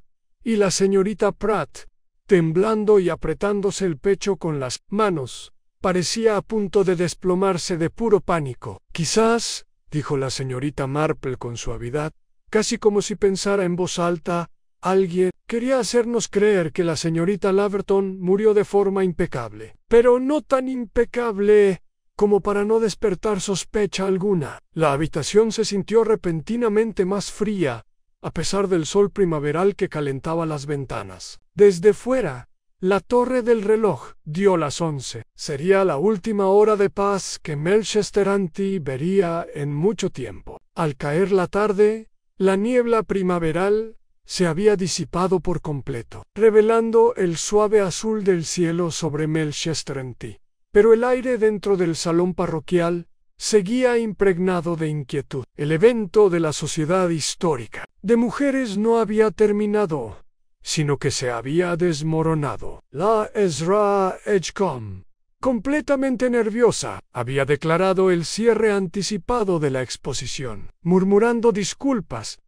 y la señorita Pratt, temblando y apretándose el pecho con las manos, parecía a punto de desplomarse de puro pánico. «Quizás», dijo la señorita Marple con suavidad, casi como si pensara en voz alta, alguien quería hacernos creer que la señorita Laverton murió de forma impecable, pero no tan impecable como para no despertar sospecha alguna. La habitación se sintió repentinamente más fría, a pesar del sol primaveral que calentaba las ventanas. Desde fuera, la torre del reloj dio las 11. Sería la última hora de paz que Melchester Ante vería en mucho tiempo. Al caer la tarde, la niebla primaveral se había disipado por completo, revelando el suave azul del cielo sobre Melchester Ante. Pero el aire dentro del salón parroquial seguía impregnado de inquietud. El evento de la sociedad histórica de mujeres no había terminado, sino que se había desmoronado. La Ezra Edgecombe completamente nerviosa, había declarado el cierre anticipado de la exposición, murmurando disculpas,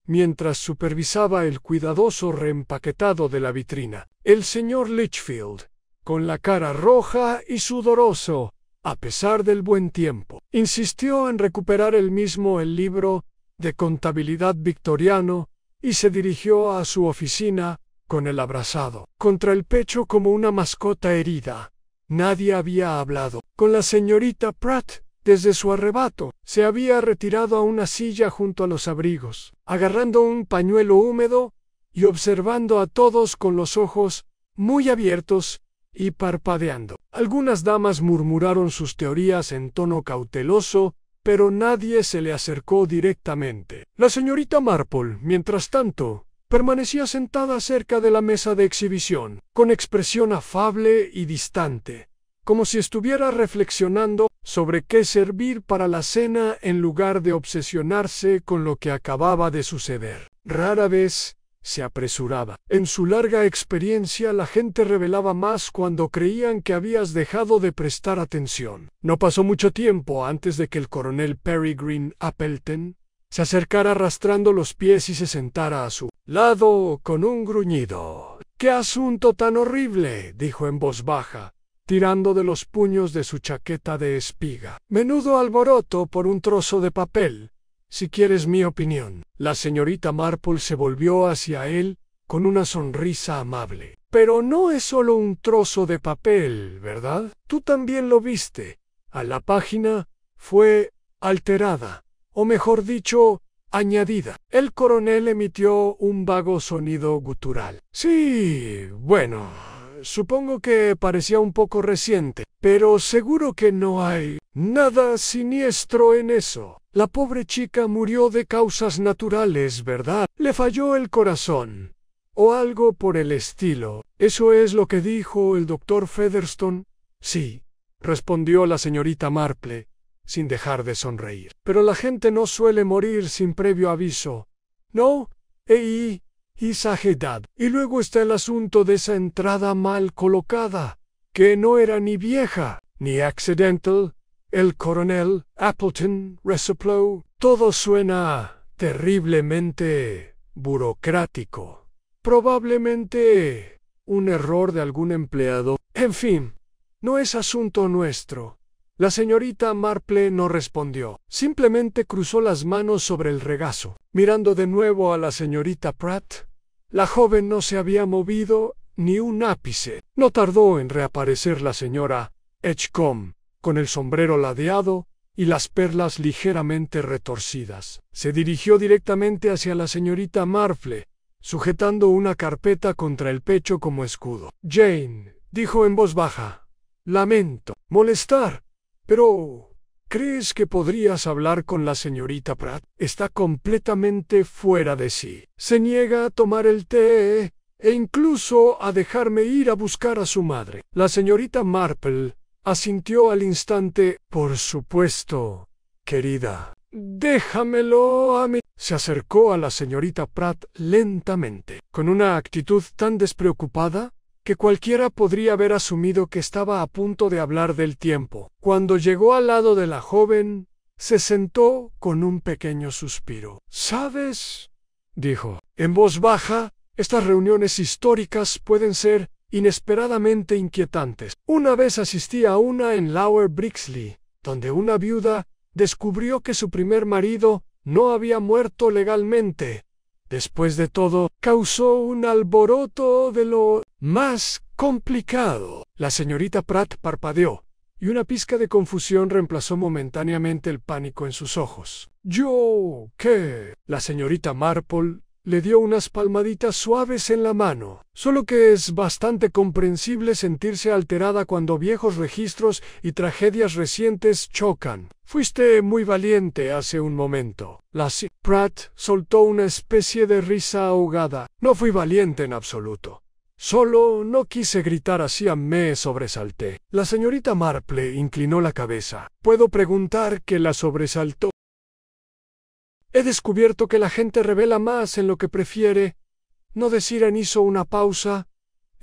mientras supervisaba el cuidadoso reempaquetado de la vitrina. El señor Litchfield, con la cara roja y sudoroso, a pesar del buen tiempo, insistió en recuperar él mismo el libro de contabilidad victoriano y se dirigió a su oficina con el abrazado contra el pecho como una mascota herida. Nadie había hablado con la señorita Pratt desde su arrebato. Se había retirado a una silla junto a los abrigos, agarrando un pañuelo húmedo y observando a todos con los ojos muy abiertos y parpadeando. Algunas damas murmuraron sus teorías en tono cauteloso, pero nadie se le acercó directamente. La señorita Marple, mientras tanto, permanecía sentada cerca de la mesa de exhibición, con expresión afable y distante, como si estuviera reflexionando sobre qué servir para la cena en lugar de obsesionarse con lo que acababa de suceder. Rara vez se apresuraba. En su larga experiencia, la gente revelaba más cuando creían que habías dejado de prestar atención. No pasó mucho tiempo antes de que el coronel Peregrine Appleton se acercara arrastrando los pies y se sentara a su lado con un gruñido. «¡Qué asunto tan horrible!», dijo en voz baja, tirando de los puños de su chaqueta de espiga. «Menudo alboroto por un trozo de papel, si quieres mi opinión». La señorita Marple se volvió hacia él con una sonrisa amable. «Pero no es solo un trozo de papel, ¿verdad? Tú también lo viste. A la página fue alterada, o mejor dicho, añadida». El coronel emitió un vago sonido gutural. «Sí, bueno, supongo que parecía un poco reciente, pero seguro que no hay nada siniestro en eso. La pobre chica murió de causas naturales, ¿verdad? Le falló el corazón, o algo por el estilo. ¿Eso es lo que dijo el doctor Featherstone?» «Sí», respondió la señorita Marple, sin dejar de sonreír. «Pero la gente no suele morir sin previo aviso, ¿no? Exagerad. Y luego está el asunto de esa entrada mal colocada, que no era ni vieja, ni accidental. El coronel Appleton resopló. Todo suena terriblemente burocrático. Probablemente un error de algún empleado. En fin, no es asunto nuestro». La señorita Marple no respondió. Simplemente cruzó las manos sobre el regazo, mirando de nuevo a la señorita Pratt. La joven no se había movido ni un ápice. No tardó en reaparecer la señora Edgecombe, con el sombrero ladeado y las perlas ligeramente retorcidas. Se dirigió directamente hacia la señorita Marple, sujetando una carpeta contra el pecho como escudo. «Jane», dijo en voz baja, «lamento molestar, pero ¿crees que podrías hablar con la señorita Pratt? Está completamente fuera de sí. Se niega a tomar el té e incluso a dejarme ir a buscar a su madre». La señorita Marple asintió al instante. «Por supuesto, querida. Déjamelo a mí». Se acercó a la señorita Pratt lentamente, con una actitud tan despreocupada que cualquiera podría haber asumido que estaba a punto de hablar del tiempo. Cuando llegó al lado de la joven, se sentó con un pequeño suspiro. «¿Sabes?», dijo, en voz baja, «estas reuniones históricas pueden ser inesperadamente inquietantes. Una vez asistí a una en Lower Brixley, donde una viuda descubrió que su primer marido no había muerto legalmente. Después de todo, causó un alboroto de lo más complicado». La señorita Pratt parpadeó, y una pizca de confusión reemplazó momentáneamente el pánico en sus ojos. «¿Yo qué?». La señorita Marple le dio unas palmaditas suaves en la mano. «Solo que es bastante comprensible sentirse alterada cuando viejos registros y tragedias recientes chocan. Fuiste muy valiente hace un momento». Pratt soltó una especie de risa ahogada. «No fui valiente en absoluto. Solo no quise gritar así, me sobresalté». La señorita Marple inclinó la cabeza. «¿Puedo preguntar qué la sobresaltó?». «He descubierto que la gente revela más en lo que prefiere no decir». Hizo una pausa.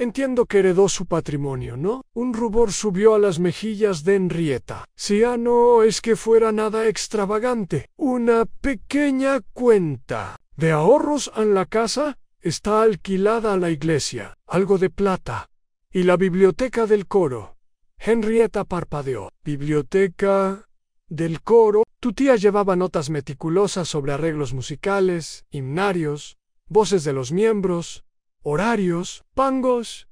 Entiendo que heredó su patrimonio, ¿no? Un rubor subió a las mejillas de Henrietta. Si no es que fuera nada extravagante. Una pequeña cuenta de ahorros en la casa está alquilada a la iglesia. Algo de plata. Y la biblioteca del coro. Henrietta parpadeó. Biblioteca del coro. Tu tía llevaba notas meticulosas sobre arreglos musicales, himnarios, voces de los miembros, horarios, pangos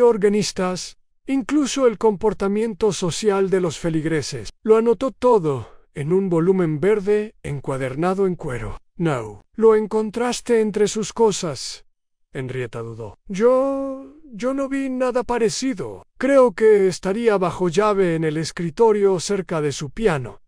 organistas, incluso el comportamiento social de los feligreses. Lo anotó todo en un volumen verde encuadernado en cuero. No. ¿Lo encontraste entre sus cosas? Henrietta dudó. Yo no vi nada parecido. Creo que estaría bajo llave en el escritorio cerca de su piano.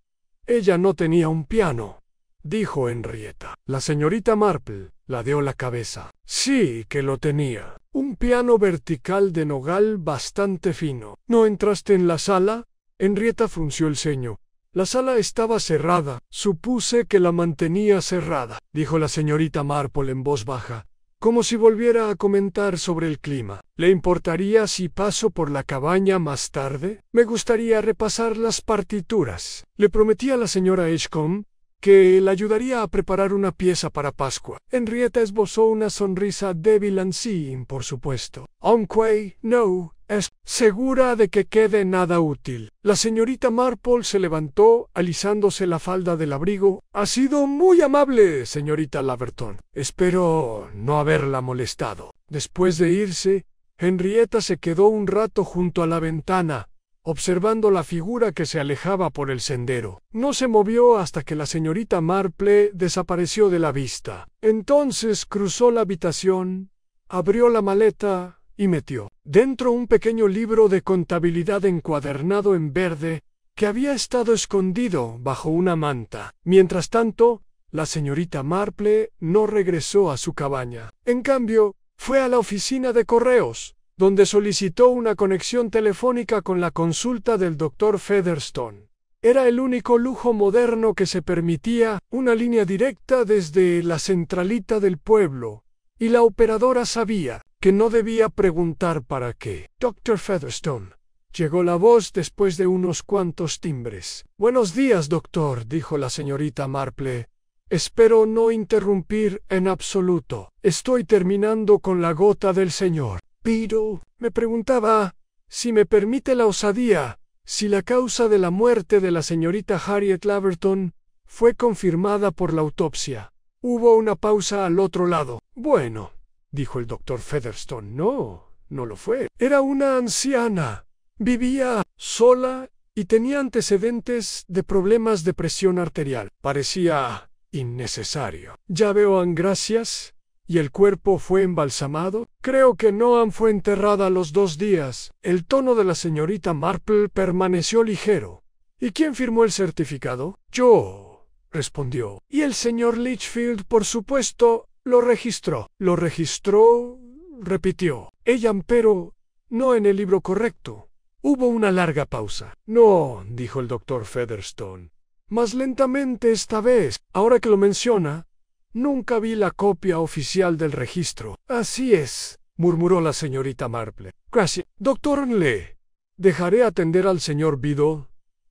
Ella no tenía un piano, dijo Henrietta. La señorita Marple ladeó la cabeza. Sí que lo tenía. Un piano vertical de nogal bastante fino. ¿No entraste en la sala? Henrietta frunció el ceño. La sala estaba cerrada. Supuse que la mantenía cerrada, dijo la señorita Marple en voz baja, como si volviera a comentar sobre el clima. ¿Le importaría si paso por la cabaña más tarde? Me gustaría repasar las partituras. Le prometí a la señora Edgecombe que la ayudaría a preparar una pieza para Pascua. Henrietta esbozó una sonrisa débil ansí, por supuesto. Aunque no es segura de que quede nada útil. La señorita Marple se levantó, alisándose la falda del abrigo. Ha sido muy amable, señorita Laverton. Espero no haberla molestado. Después de irse, Henrietta se quedó un rato junto a la ventana, observando la figura que se alejaba por el sendero. No se movió hasta que la señorita Marple desapareció de la vista. Entonces cruzó la habitación, abrió la maleta y metió dentro un pequeño libro de contabilidad encuadernado en verde que había estado escondido bajo una manta. Mientras tanto, la señorita Marple no regresó a su cabaña. En cambio, fue a la oficina de correos, donde solicitó una conexión telefónica con la consulta del Dr. Featherstone. Era el único lujo moderno que se permitía, una línea directa desde la centralita del pueblo, y la operadora sabía que no debía preguntar para qué. Dr. Featherstone. Llegó la voz después de unos cuantos timbres. Buenos días, doctor, dijo la señorita Marple. Espero no interrumpir en absoluto. Estoy terminando con la gota del señor. Pero me preguntaba, si me permite la osadía, si la causa de la muerte de la señorita Harriet Laverton fue confirmada por la autopsia. Hubo una pausa al otro lado. Bueno, dijo el doctor Featherstone. No lo fue. Era una anciana. Vivía sola y tenía antecedentes de problemas de presión arterial. Parecía innecesario. Ya veo, gracias. ¿Y el cuerpo fue embalsamado? Creo que Noam fue enterrada a los 2 días. El tono de la señorita Marple permaneció ligero. ¿Y quién firmó el certificado? Yo, respondió. Y el señor Litchfield, por supuesto, lo registró. ¿Lo registró? Repitió. Ella, pero no en el libro correcto. Hubo una larga pausa. No, dijo el doctor Featherstone. Más lentamente esta vez. Ahora que lo menciona, nunca vi la copia oficial del registro. Así es, murmuró la señorita Marple. Gracias. Doctor Lee, dejaré atender al señor Biddle,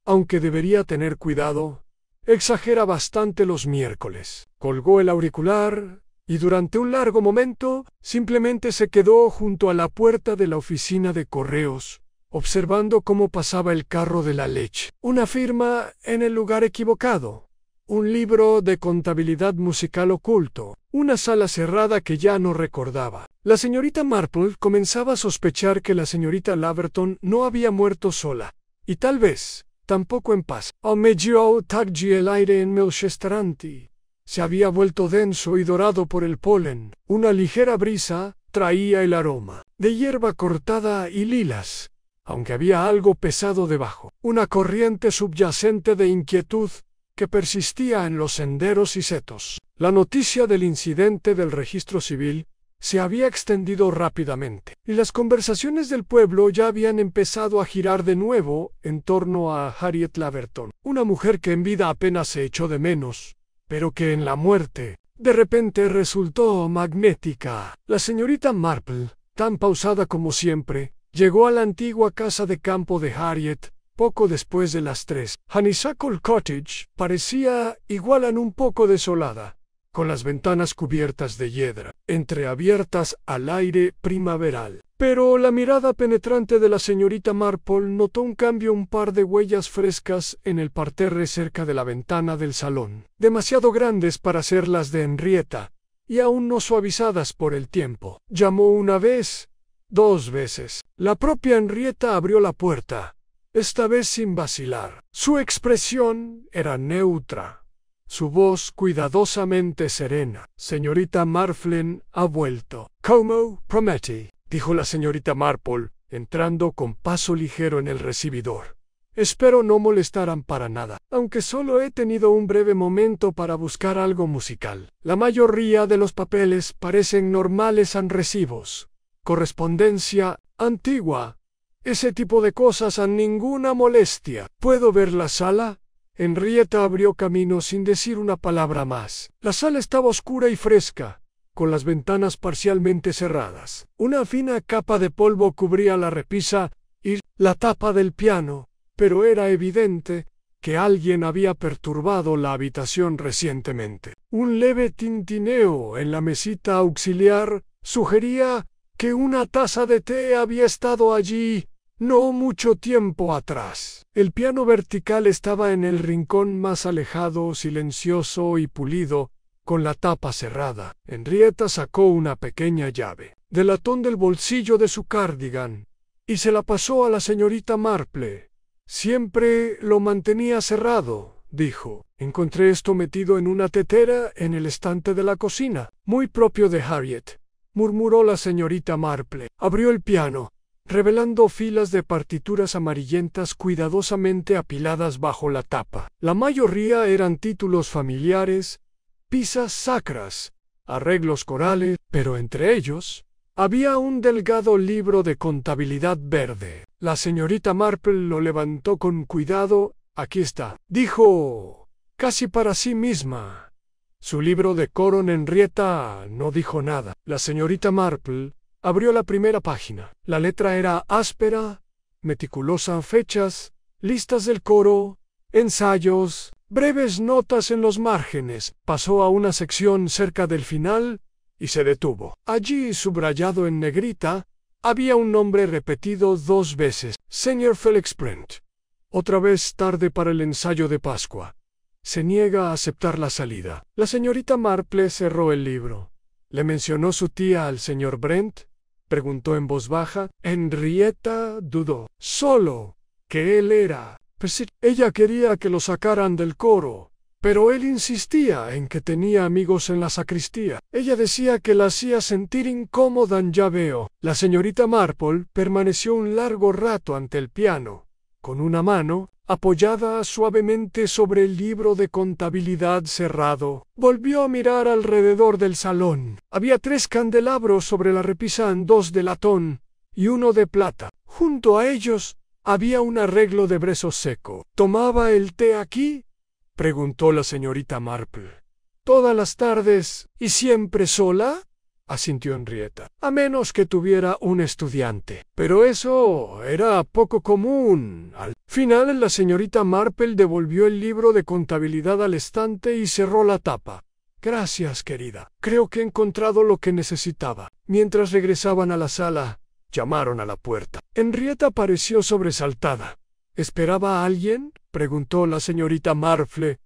aunque debería tener cuidado. Exagera bastante los miércoles. Colgó el auricular y durante un largo momento simplemente se quedó junto a la puerta de la oficina de correos, observando cómo pasaba el carro de la leche. Una firma en el lugar equivocado. Un libro de contabilidad musical oculto. Una sala cerrada que ya no recordaba. La señorita Marple comenzaba a sospechar que la señorita Laverton no había muerto sola. Y tal vez tampoco en paz. Al medio taggi el aire en Melchesteranti. Se había vuelto denso y dorado por el polen. Una ligera brisa traía el aroma de hierba cortada y lilas, aunque había algo pesado debajo. Una corriente subyacente de inquietud que persistía en los senderos y setos. La noticia del incidente del registro civil se había extendido rápidamente, y las conversaciones del pueblo ya habían empezado a girar de nuevo en torno a Harriet Laverton, una mujer que en vida apenas se echó de menos, pero que en la muerte de repente resultó magnética. La señorita Marple tan pausada como siempre, llegó a la antigua casa de campo de Harriet, poco después de las 3. Honeysuckle Cottage parecía igual un poco desolada, con las ventanas cubiertas de hiedra, entreabiertas al aire primaveral. Pero la mirada penetrante de la señorita Marple notó un par de huellas frescas en el parterre cerca de la ventana del salón, demasiado grandes para ser las de Henrietta, y aún no suavizadas por el tiempo. Llamó una vez, 2 veces. La propia Henrietta abrió la puerta, esta vez sin vacilar. Su expresión era neutra, su voz cuidadosamente serena. Señorita Marflin ha vuelto. «Como prometí», dijo la señorita Marple, entrando con paso ligero en el recibidor. «Espero no molestarán para nada, aunque solo he tenido un breve momento para buscar algo musical. La mayoría de los papeles parecen normales en recibos. Correspondencia antigua. Ese tipo de cosas han ninguna molestia. ¿Puedo ver la sala?» Henrietta abrió camino sin decir una palabra más. La sala estaba oscura y fresca, con las ventanas parcialmente cerradas. Una fina capa de polvo cubría la repisa y la tapa del piano, pero era evidente que alguien había perturbado la habitación recientemente. Un leve tintineo en la mesita auxiliar sugería que una taza de té había estado allí no mucho tiempo atrás. El piano vertical estaba en el rincón más alejado, silencioso y pulido, con la tapa cerrada. Henrietta sacó una pequeña llave del latón del bolsillo de su cardigan y se la pasó a la señorita Marple. «Siempre lo mantenía cerrado», dijo. «Encontré esto metido en una tetera en el estante de la cocina». «Muy propio de Harriet», murmuró la señorita Marple. Abrió el piano, revelando filas de partituras amarillentas cuidadosamente apiladas bajo la tapa. La mayoría eran títulos familiares, piezas sacras, arreglos corales, pero entre ellos había un delgado libro de contabilidad verde. La señorita Marple lo levantó con cuidado. «Aquí está», dijo, casi para sí misma. Su libro de coro. Henrietta no dijo nada. La señorita Marple abrió la primera página. La letra era áspera, meticulosa. Fechas, listas del coro, ensayos, breves notas en los márgenes. Pasó a una sección cerca del final y se detuvo. Allí, subrayado en negrita, había un nombre repetido 2 veces. «Señor Felix Brent. Otra vez tarde para el ensayo de Pascua. Se niega a aceptar la salida». La señorita Marple cerró el libro. «¿Le mencionó su tía al señor Brent?», preguntó en voz baja. Henrietta dudó. «Solo que él era. Ella quería que lo sacaran del coro, pero él insistía en que tenía amigos en la sacristía. Ella decía que la hacía sentir incómoda. Ya veo». La señorita Marple permaneció un largo rato ante el piano, con una mano apoyada suavemente sobre el libro de contabilidad cerrado. Volvió a mirar alrededor del salón. Había 3 candelabros sobre la repisa, 2 de latón y 1 de plata. Junto a ellos había un arreglo de brezo seco. «¿Tomaba el té aquí?», preguntó la señorita Marple. «Todas las tardes y siempre sola», asintió Henrietta. «A menos que tuviera un estudiante. Pero eso era poco común». Al final, la señorita Marple devolvió el libro de contabilidad al estante y cerró la tapa. «Gracias, querida. Creo que he encontrado lo que necesitaba». Mientras regresaban a la sala, llamaron a la puerta. Henrietta pareció sobresaltada. «¿Esperaba a alguien?», preguntó la señorita Marple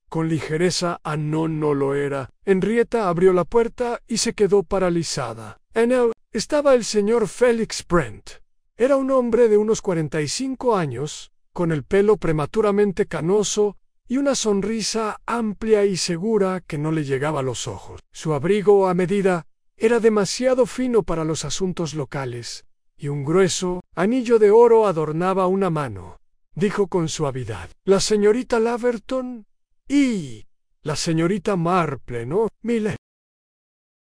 con ligereza. «No lo era». Henrietta abrió la puerta y se quedó paralizada. En él estaba el señor Felix Brent. Era un hombre de unos 45 años, con el pelo prematuramente canoso y una sonrisa amplia y segura que no le llegaba a los ojos. Su abrigo a medida era demasiado fino para los asuntos locales, y un grueso anillo de oro adornaba una mano. Dijo con suavidad: «La señorita Laverton y la señorita Marple, ¿no?». «Mile»,